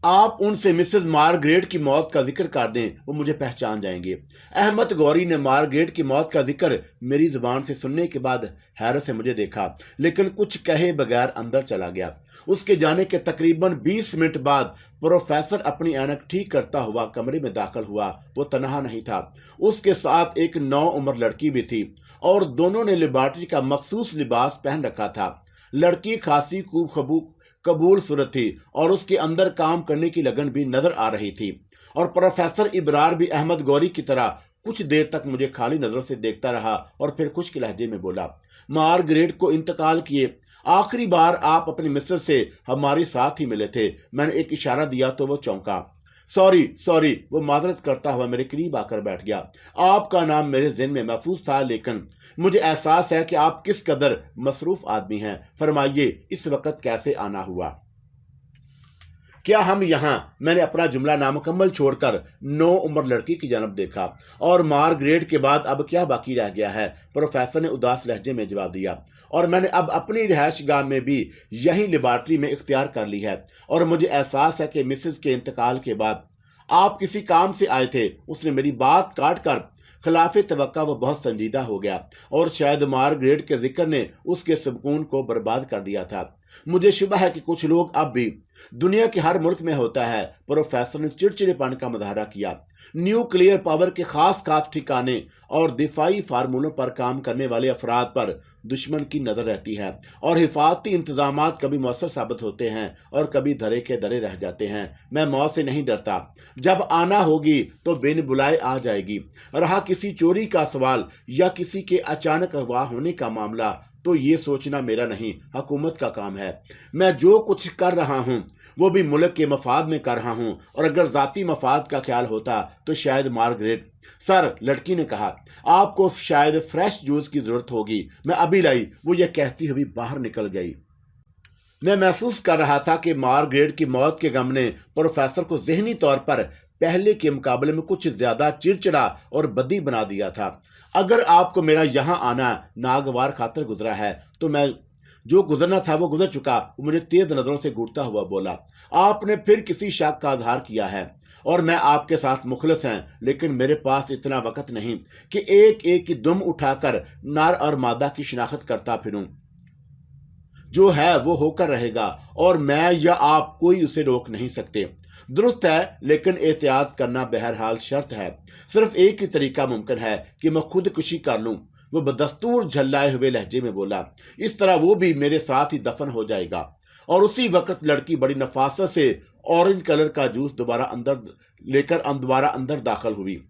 आप उनसे मिसेस मार्गरेट की मौत का जिक्र कर दें, वो मुझे पहचान जाएंगे। अहमद गौरी ने मार्गरेट की मौत का जिक्र मेरी जुबान से सुनने के बाद हैरत से मुझे देखा, लेकिन कुछ कहे बगैर अंदर चला गया। उसके जाने के तकरीबन 20 मिनट बाद प्रोफेसर अपनी ऐनक ठीक करता हुआ कमरे में दाखिल हुआ। वो तनहा नहीं था, उसके साथ एक नौउम्र लड़की भी थी, और दोनों ने लेबॉर्ट्री का मखसूस लिबास पहन रखा था। लड़की खासी खूब कबूल सूरत थी, और उसके अंदर काम करने की लगन भी नजर आ रही थी। और प्रोफेसर इब्रार भी अहमद गौरी की तरह कुछ देर तक मुझे खाली नजरों से देखता रहा और फिर खुश्क लहजे में बोला, मार्गरेट को इंतकाल किए आखिरी बार आप अपनी मिसेस से हमारे साथ ही मिले थे। मैंने एक इशारा दिया तो वो चौंका। सॉरी, वो माजरत करता हुआ मेरे करीब आकर बैठ गया। आपका नाम मेरे ज़हन में महफूज था, लेकिन मुझे एहसास है कि आप किस कदर मसरूफ आदमी हैं। फरमाइए, इस वक्त कैसे आना हुआ? क्या हम यहाँ? मैंने अपना जुमला नामुकम्मल छोड़कर नौउम्र लड़की की जानब देखा। और मार्गरेट के बाद अब क्या बाकी रह गया है? प्रोफेसर ने उदास लहजे में जवाब दिया, और मैंने अब अपनी रिहाइश गाह में भी यही लेबॉर्ट्री में इख्तियार कर ली है, और मुझे एहसास है कि मिसेस के इंतकाल के बाद आप किसी काम से आए थे। उसने मेरी बात काट कर खिलाफ तवक्का वो बहुत संजीदा हो गया, और शायद मार्गरेट के जिक्र ने उसके सुकून को बर्बाद कर दिया था। मुझे शुबह है कि कुछ लोग अब भी दुनिया के हर मुल्क में होता है। प्रोफेसर ने चिड़चिड़ेपन का मुजाहरा किया। न्यूक्लियर पावर के खास ठिकाने और दिफाई फार्मूलों पर काम करने वाले अफराद पर दुश्मन की नजर रहती है, और हिफाजती इंतजाम कभी मौसर साबित होते हैं और कभी धरे के धरे रह जाते हैं। मैं मौत से नहीं डरता, जब आना होगी तो बिन बुलाए आ जाएगी। रहा किसी चोरी का सवाल या किसी के अचानक अगवा होने का मामला, तो ये सोचना मेरा नहीं, हुकूमत का काम है। मैं जो कुछ कर रहा हूँ वो भी मुल्क के मफाद में कर रहा हूँ, और अगर ज़ाती मफाद का ख्याल होता तो शायद मार्गरेट। सर, लड़की ने कहा, आपको शायद फ्रेश जूस की ज़रूरत होगी, मैं अभी लाई। वो ये कहती हुई बाहर निकल गई। मैं महसूस कर रहा था कि मार्गरेट की मौत के गम ने प्रोफेसर को ज़हनी तौर पर पहले के मुकाबले में कुछ ज्यादा चिड़चिड़ा और बदी बना दिया था। अगर आपको मेरा यहाँ आना नागवार खातर गुजरा है, तो मैं जो गुजरना था वो गुजर चुका। वो मुझे तेज नजरों से घूरता हुआ बोला, आपने फिर किसी शक का इजहार किया है, और मैं आपके साथ मुखलिस हैं, लेकिन मेरे पास इतना वक्त नहीं कि एक एक की दुम उठाकर नर और मादा की शिनाख्त करता फिरूं। जो है वो होकर रहेगा, और मैं या आप कोई उसे रोक नहीं सकते। दुरुस्त है, लेकिन एहतियात करना बहरहाल शर्त है। सिर्फ एक ही तरीका मुमकिन है कि मैं खुदकुशी कर लूं। वो बदस्तूर झल्लाए हुए लहजे में बोला, इस तरह वो भी मेरे साथ ही दफन हो जाएगा। और उसी वक्त लड़की बड़ी नफासत से ऑरेंज कलर का जूस दोबारा अंदर दाखिल हुई।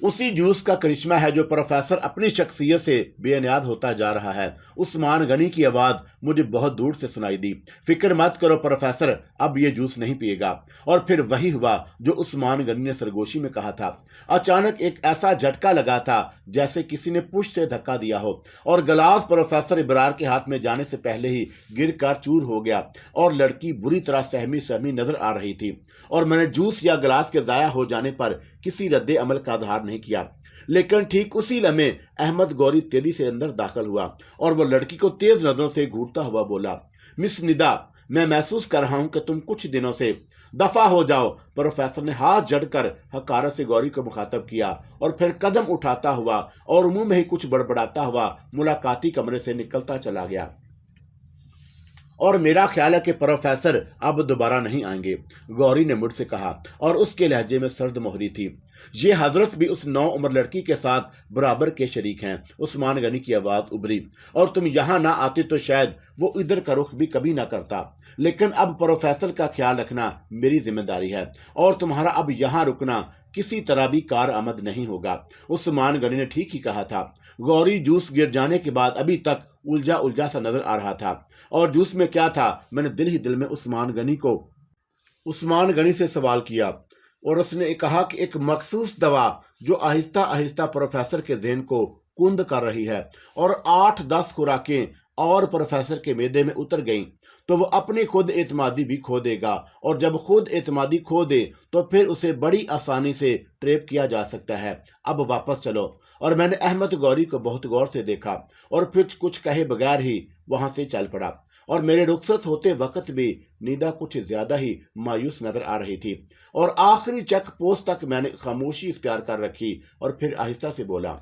उसी जूस का करिश्मा है जो प्रोफेसर अपनी शख्सियत से बेनियाद होता जा रहा है। उस्मान गनी की आवाज़ मुझे बहुत दूर से सुनाई दी, फिक्र मत करो प्रोफेसर, अब ये जूस नहीं पिएगा। और फिर वही हुआ जो उस्मान गनी ने सरगोशी में कहा था। अचानक एक ऐसा झटका लगा था जैसे किसी ने पुश से धक्का दिया हो, और गिलास प्रोफेसर इब्रार के हाथ में जाने से पहले ही गिर कर चूर हो गया, और लड़की बुरी तरह सहमी सहमी नजर आ रही थी। और मैंने जूस या गिलास के ज़ाया हो जाने पर किसी रद्द अमल का आधार नहीं किया। लेकिन ठीक उसी लम्हे अहमद गौरी तेजी से अंदर दाखिल हुआ, और वह लड़की को तेज नजरों से घूरता हुआ बोला, मिस निदा, मैं महसूस कर रहा हूं कि तुम कुछ दिनों से दफा हो जाओ। प्रोफेसर ने हाथ जड़कर हकारत से गौरी को मुखातब किया और फिर कदम उठाता हुआ और मुंह में ही कुछ बड़बड़ाता हुआ मुलाकाती कमरे से निकलता चला गया। और मेरा ख्याल है कि प्रोफेसर अब दोबारा नहीं आएंगे, गौरी ने मुझसे कहा और उसके लहजे में सर्द मोहरी थी। ये हजरत भी उस नौ उम्र लड़की के साथ बराबर के शरीक हैं, उस्मान गनी की आवाज उभरी। और तुम यहाँ ना आते तो शायद वो इधर का रुख भी कभी ना करता, लेकिन अब प्रोफेसर का ख्याल रखना मेरी जिम्मेदारी है और तुम्हारा अब यहाँ रुकना किसी तरह भी कार आमद नहीं होगा। उस्मान गनी ने ठीक ही कहा था। गौरी जूस गिर जाने के बाद अभी तक उलझा उलझा सा नजर आ रहा था। और जूस में क्या था, मैंने दिल ही दिल में उस्मान गनी से सवाल किया और उसने कहा कि एक मखसूस दवा जो आहिस्ता आहिस्ता प्रोफेसर के ज़हन को कुंद कर रही है। और 8-10 खुराकें और प्रोफेसर के मैदे में उतर गईं तो वो अपनी खुद एतमादी भी खो देगा, और जब खुद एतमादी खो दे तो फिर उसे बड़ी आसानी से ट्रेप किया जा सकता है। अब वापस चलो। और मैंने अहमद गौरी को बहुत गौर से देखा और फिर कुछ कहे बगैर ही वहां से चल पड़ा। और मेरे रुखसत होते वक्त भी निदा कुछ ज्यादा ही मायूस नजर आ रही थी और आखिरी चेक पोस्ट तक मैंने खामोशी इख्तियार कर रखी और फिर आहिस्ता से बोला,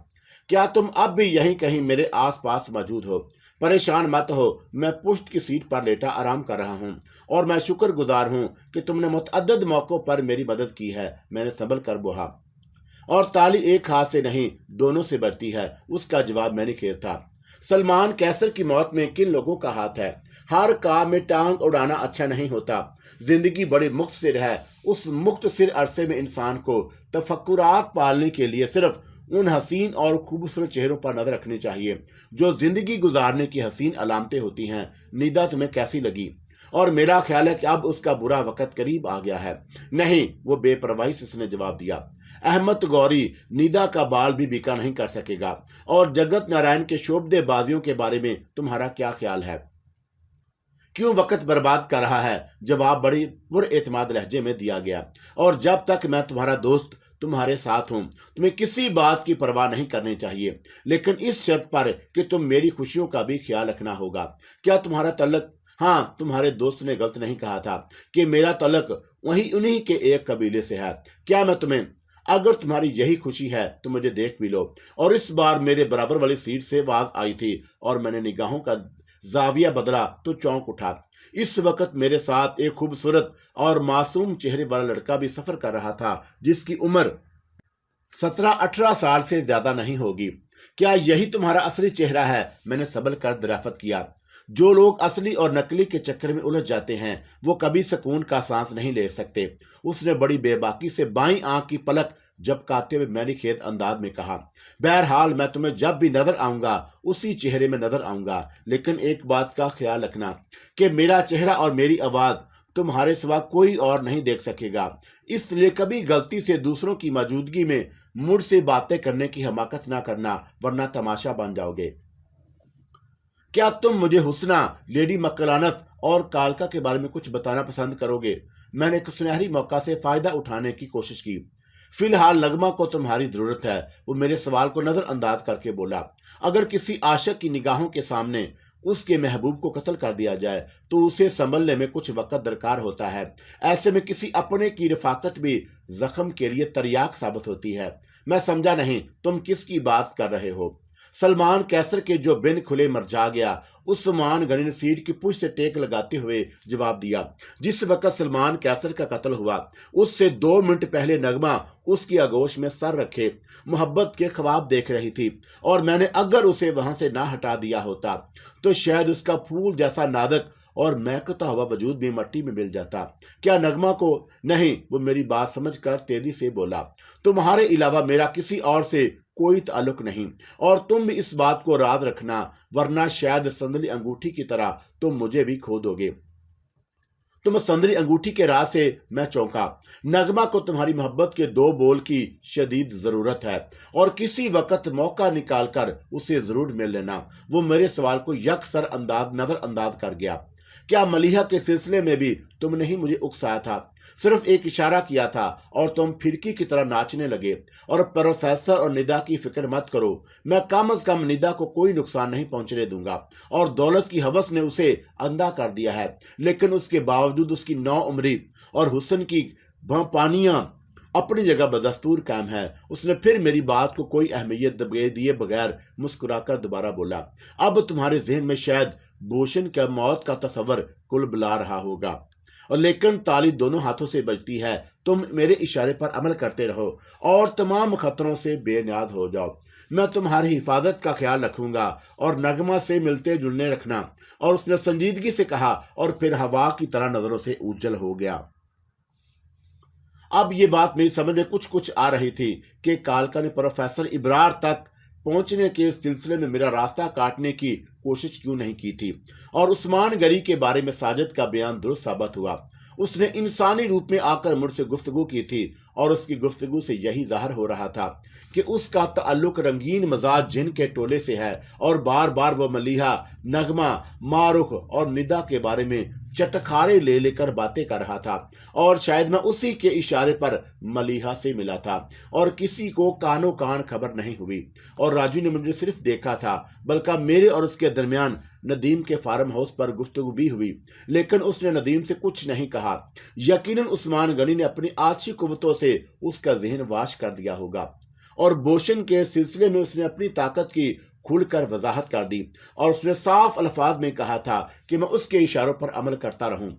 क्या तुम अब भी यहीं कहीं मेरे आसपास मौजूद हो? परेशान मत हो, मैं पुश्त की सीट पर लेटा आराम कर रहा हूँ और मैं शुक्रगुजार हूँ कि तुमने मुतअद्दिद मौक़ों पर मेरी मदद की है, मैंने संभल कर बोहा। और ताली एक हाथ से नहीं दोनों से बढ़ती है, उसका जवाब मैंने खेर था। सलमान कैसर की मौत में किन लोगों का हाथ है? हर काम में टांग उड़ाना अच्छा नहीं होता। जिंदगी बड़ी मुख्तसिर है। उस मुख्तसिर अरसे में इंसान को तफक्कुरात पालने के लिए सिर्फ उन हसीन और खूबसूरत चेहरों पर नजर रखनी चाहिए जो जिंदगी गुजारने की हसीन अलामतें होती हैं। निदा तुम्हें कैसी लगी? और मेरा ख्याल है कि अब उसका बुरा वक्त करीब आ गया है। नहीं, वो बेपरवाही से उसने जवाब दिया। अहमद गौरी निदा का बाल भी बिका नहीं कर सकेगा। और जगत नारायण के शोबदे बाजियों के बारे में तुम्हारा क्या ख्याल है? क्यों वक्त बर्बाद कर रहा है? जवाब बड़ी पुरएतमाद लहजे में दिया गया। और जब तक मैं तुम्हारा दोस्त तुम्हारे साथ हूं, तुम्हें किसी बात की परवाह नहीं करनी चाहिए, लेकिन इस शर्त पर कि तुम मेरी खुशियों का भी ख्याल रखना होगा। क्या तुम्हारा तल्लक? हाँ, तुम्हारे दोस्त ने गलत नहीं कहा था कि मेरा तल्लक उन्हीं के एक कबीले से है। क्या मैं तुम्हें, अगर तुम्हारी यही खुशी है तो मुझे देख भी लो। और इस बार मेरे बराबर वाली सीट से आवाज आई थी और मैंने निगाहों का जाविया बदला तो चौंक उठा। इस वक्त मेरे साथ एक खूबसूरत और मासूम चेहरे वाला लड़का भी सफर कर रहा था जिसकी उम्र 17-18 साल से ज्यादा नहीं होगी। क्या यही तुम्हारा असली चेहरा है? मैंने सबल कर दराफत किया। जो लोग असली और नकली के चक्कर में उलझ जाते हैं वो कभी सुकून का सांस नहीं ले सकते। उसने बड़ी बेबाकी से बाईं आंख की पलक झपकाते हुए मैंने खेत अंदाज में कहा, बहरहाल मैं तुम्हें जब भी नजर आऊंगा उसी चेहरे में नजर आऊंगा, लेकिन एक बात का ख्याल रखना कि मेरा चेहरा और मेरी आवाज तुम्हारे सिवा कोई और नहीं देख सकेगा। इसलिए कभी गलती से दूसरों की मौजूदगी में मुझसे बातें करने की हमाकत ना करना, वरना तमाशा बन जाओगे। क्या तुम मुझे हुस्ना, लेडी मकरानस और कालका के बारे में कुछ बताना पसंद करोगे? मैंने एक सुनहरी मौका से फायदा उठाने की कोशिश की। फिलहाल नगमा को तुम्हारी जरूरत है, वो मेरे सवाल को नजरअंदाज करके बोला। अगर किसी आशिक की निगाहों के सामने उसके महबूब को कत्ल कर दिया जाए तो उसे संभलने में कुछ वक्त दरकार होता है। ऐसे में किसी अपने की रफाकत भी जख्म के लिए तरियाक साबित होती है। मैं समझा नहीं तुम किसकी बात कर रहे हो। सलमान कैसर के जो बिन खुले मर जा गया, उस्मान गनी ने सीट की पूंछ से टेक लगाते हुए जवाब दिया। जिस वक्त सलमान कैसर का कत्ल हुआ उससे 2 मिनट पहले नगमा उसकी आगोश में सर रखे मोहब्बत के ख्वाब देख रही थी, और मैंने अगर उसे वहां से ना हटा दिया होता तो शायद उसका फूल जैसा नादक और महकता हुआ वजूद भी मिट्टी में मिल जाता। क्या नगमा को? नहीं, वो मेरी बात समझकर तेजी से बोला, तुम्हारे अलावा मेरा किसी और से कोई ताल्लुक नहीं, और तुम भी इस बात को राज रखना, वरना शायद संदली अंगूठी की तरह तुम मुझे भी खो दोगे। तुम संदली अंगूठी के राज से मैं चौंका। नगमा को तुम्हारी मोहब्बत के 2 बोल की शदीद जरूरत है और किसी वक्त मौका निकालकर उसे जरूर मिल लेना। वो मेरे सवाल को यकसर नजरअंदाज कर गया। کیا ملیحہ کے سلسلے میں بھی تم نے ہی مجھے اکسایا تھا؟ صرف ایک اشارہ کیا تھا اور تم پھرکی کی طرح ناچنے لگے۔ اور پروفیسر اور ندا کی فکر مت کرو، میں کم از کم ندا کو کوئی نقصان نہیں پہنچنے دوں گا۔ اور دولت کی ہوس نے اسے اندھا کر دیا ہے، لیکن اس کے باوجود اس کی نو عمری اور حسن کی پانیاں اپنی جگہ بدستور قائم ہے۔ اس نے پھر میری بات کو کوئی اہمیت دیے بغیر مسکرا کر دوبارہ بولا، اب تمہارے ذہن میں شاید بوشن کا موت کا تصور کل بلا رہا ہوگا، اور لیکن تالی دونوں ہاتھوں سے بجتی ہے۔ تم میرے اشارے پر عمل کرتے رہو اور تمام خطروں سے بے نیاز ہو جاؤ۔ میں تمہاری حفاظت کا خیال رکھوں گا اور نغمہ سے ملتے جلنے رکھنا۔ اور اس نے سنجیدگی سے کہا اور پھر ہوا کی طرح نظروں سے اوجھل ہو گیا۔ اب یہ بات میری سمجھ میں کچھ آ رہی تھی کہ کالکا نے پروفیسر ابرار تک پہنچنے کے سلسلے میں میرا راستہ کاٹنے کی کوشش کیوں نہیں کی تھی، اور عثمان گری کے بارے میں ساجد کا بیان درست ثابت ہوا۔ اس نے انسانی روپ میں آ کر مجھ سے گفتگو کی تھی، اور اس کی گفتگو سے یہی ظاہر ہو رہا تھا کہ اس کا تعلق رنگین مزاج جن کے ٹولے سے ہے، اور بار بار وہ ملیحہ، نغمہ، مارخ اور ندا کے بارے میں چٹخارے لے کر باتیں کر رہا تھا، اور شاید میں اسی کے اشارے پر ملیحہ سے ملا تھا، اور کسی کو کانوں کان خبر نہیں ہوئی، اور راجو نے مجھے صرف دیکھا تھا، بلکہ میرے اور اس کے درمیان ندیم کے فارم ہاؤس پر گفتگو بھی ہوئی، لیکن اس نے ندیم سے کچھ نہیں کہا۔ یقیناً عثمان غنی نے اپنی آچھی قوتوں سے اس کا ذہن واش کر دیا ہوگا، اور بوشن کے سلسلے میں اس نے اپنی طاقت کی کھل کر وضاحت کر دی، اور اس نے صاف الفاظ میں کہا تھا کہ میں اس کے اشاروں پر عمل کرتا رہوں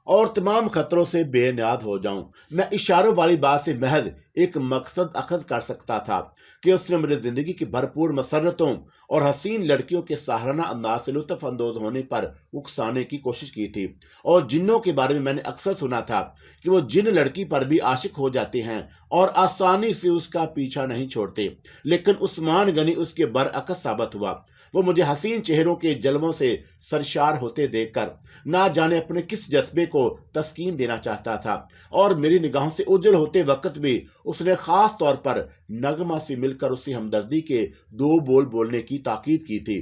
اور تمام خطروں سے بے نیاز ہو جاؤں۔ میں اشاروں والی بات سے محض ایک مقصد اخذ کر سکتا تھا کہ اس نے مجھے زندگی کی بھرپور مسرتوں اور حسین لڑکیوں کے ساہرانہ انداز سے لطف اندوز ہونے پر اکسانے کی کوشش کی تھی، اور جنوں کے بارے میں نے اکثر سنا تھا کہ وہ جن لڑکی پر بھی عاشق ہو جاتے ہیں اور آسانی سے اس کا پیچھا نہیں چھوڑتے، لیکن عثمان غنی اس کے برعکس ثابت ہوا۔ وہ مجھے حسین چہروں کے جلووں سے سرشار ہوتے دیکھ کر نہ جانے اپنے کس جذبے کو تسکین دینا چاہتا تھا، اور میری نگاہوں سے اوجھل ہوتے وقت بھی اس نے خاص طور پر نغمہ سے مل کر اسے ہمدردی کے دو بول بولنے کی تاکید کی تھی۔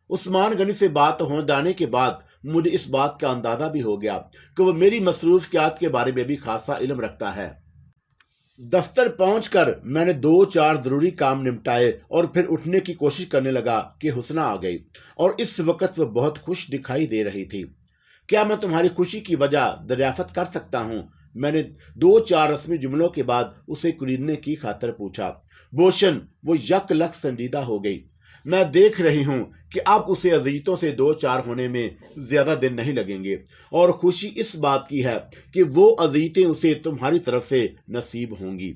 عثمان غنی سے بات ہو جانے کے بعد مجھے اس بات کا اندازہ بھی ہو گیا کہ وہ میری مصروفیات کے بارے میں بھی خاصا علم رکھتا ہے۔ دفتر پہنچ کر میں نے 2-4 ضروری کام نمٹائے اور پھر اٹھنے کی کوشش کرنے لگا کہ حسنہ آ گئی، اور اس وقت وہ بہت خوش دکھائی دے رہی تھی۔ کیا میں تمہاری خوشی کی وجہ دریافت کر سکتا ہوں؟ میں نے 2-4 رسمی جملوں کے بعد اسے کلیدنے کی خاطر پوچھا۔ بوشن وہ یک لک سنجیدہ ہو گئی۔ میں دیکھ رہی ہوں کہ اب اسے اذیتوں سے 2-4 ہونے میں زیادہ دن نہیں لگیں گے، اور خوشی اس بات کی ہے کہ وہ اذیتیں اسے تمہاری طرف سے نصیب ہوں گی۔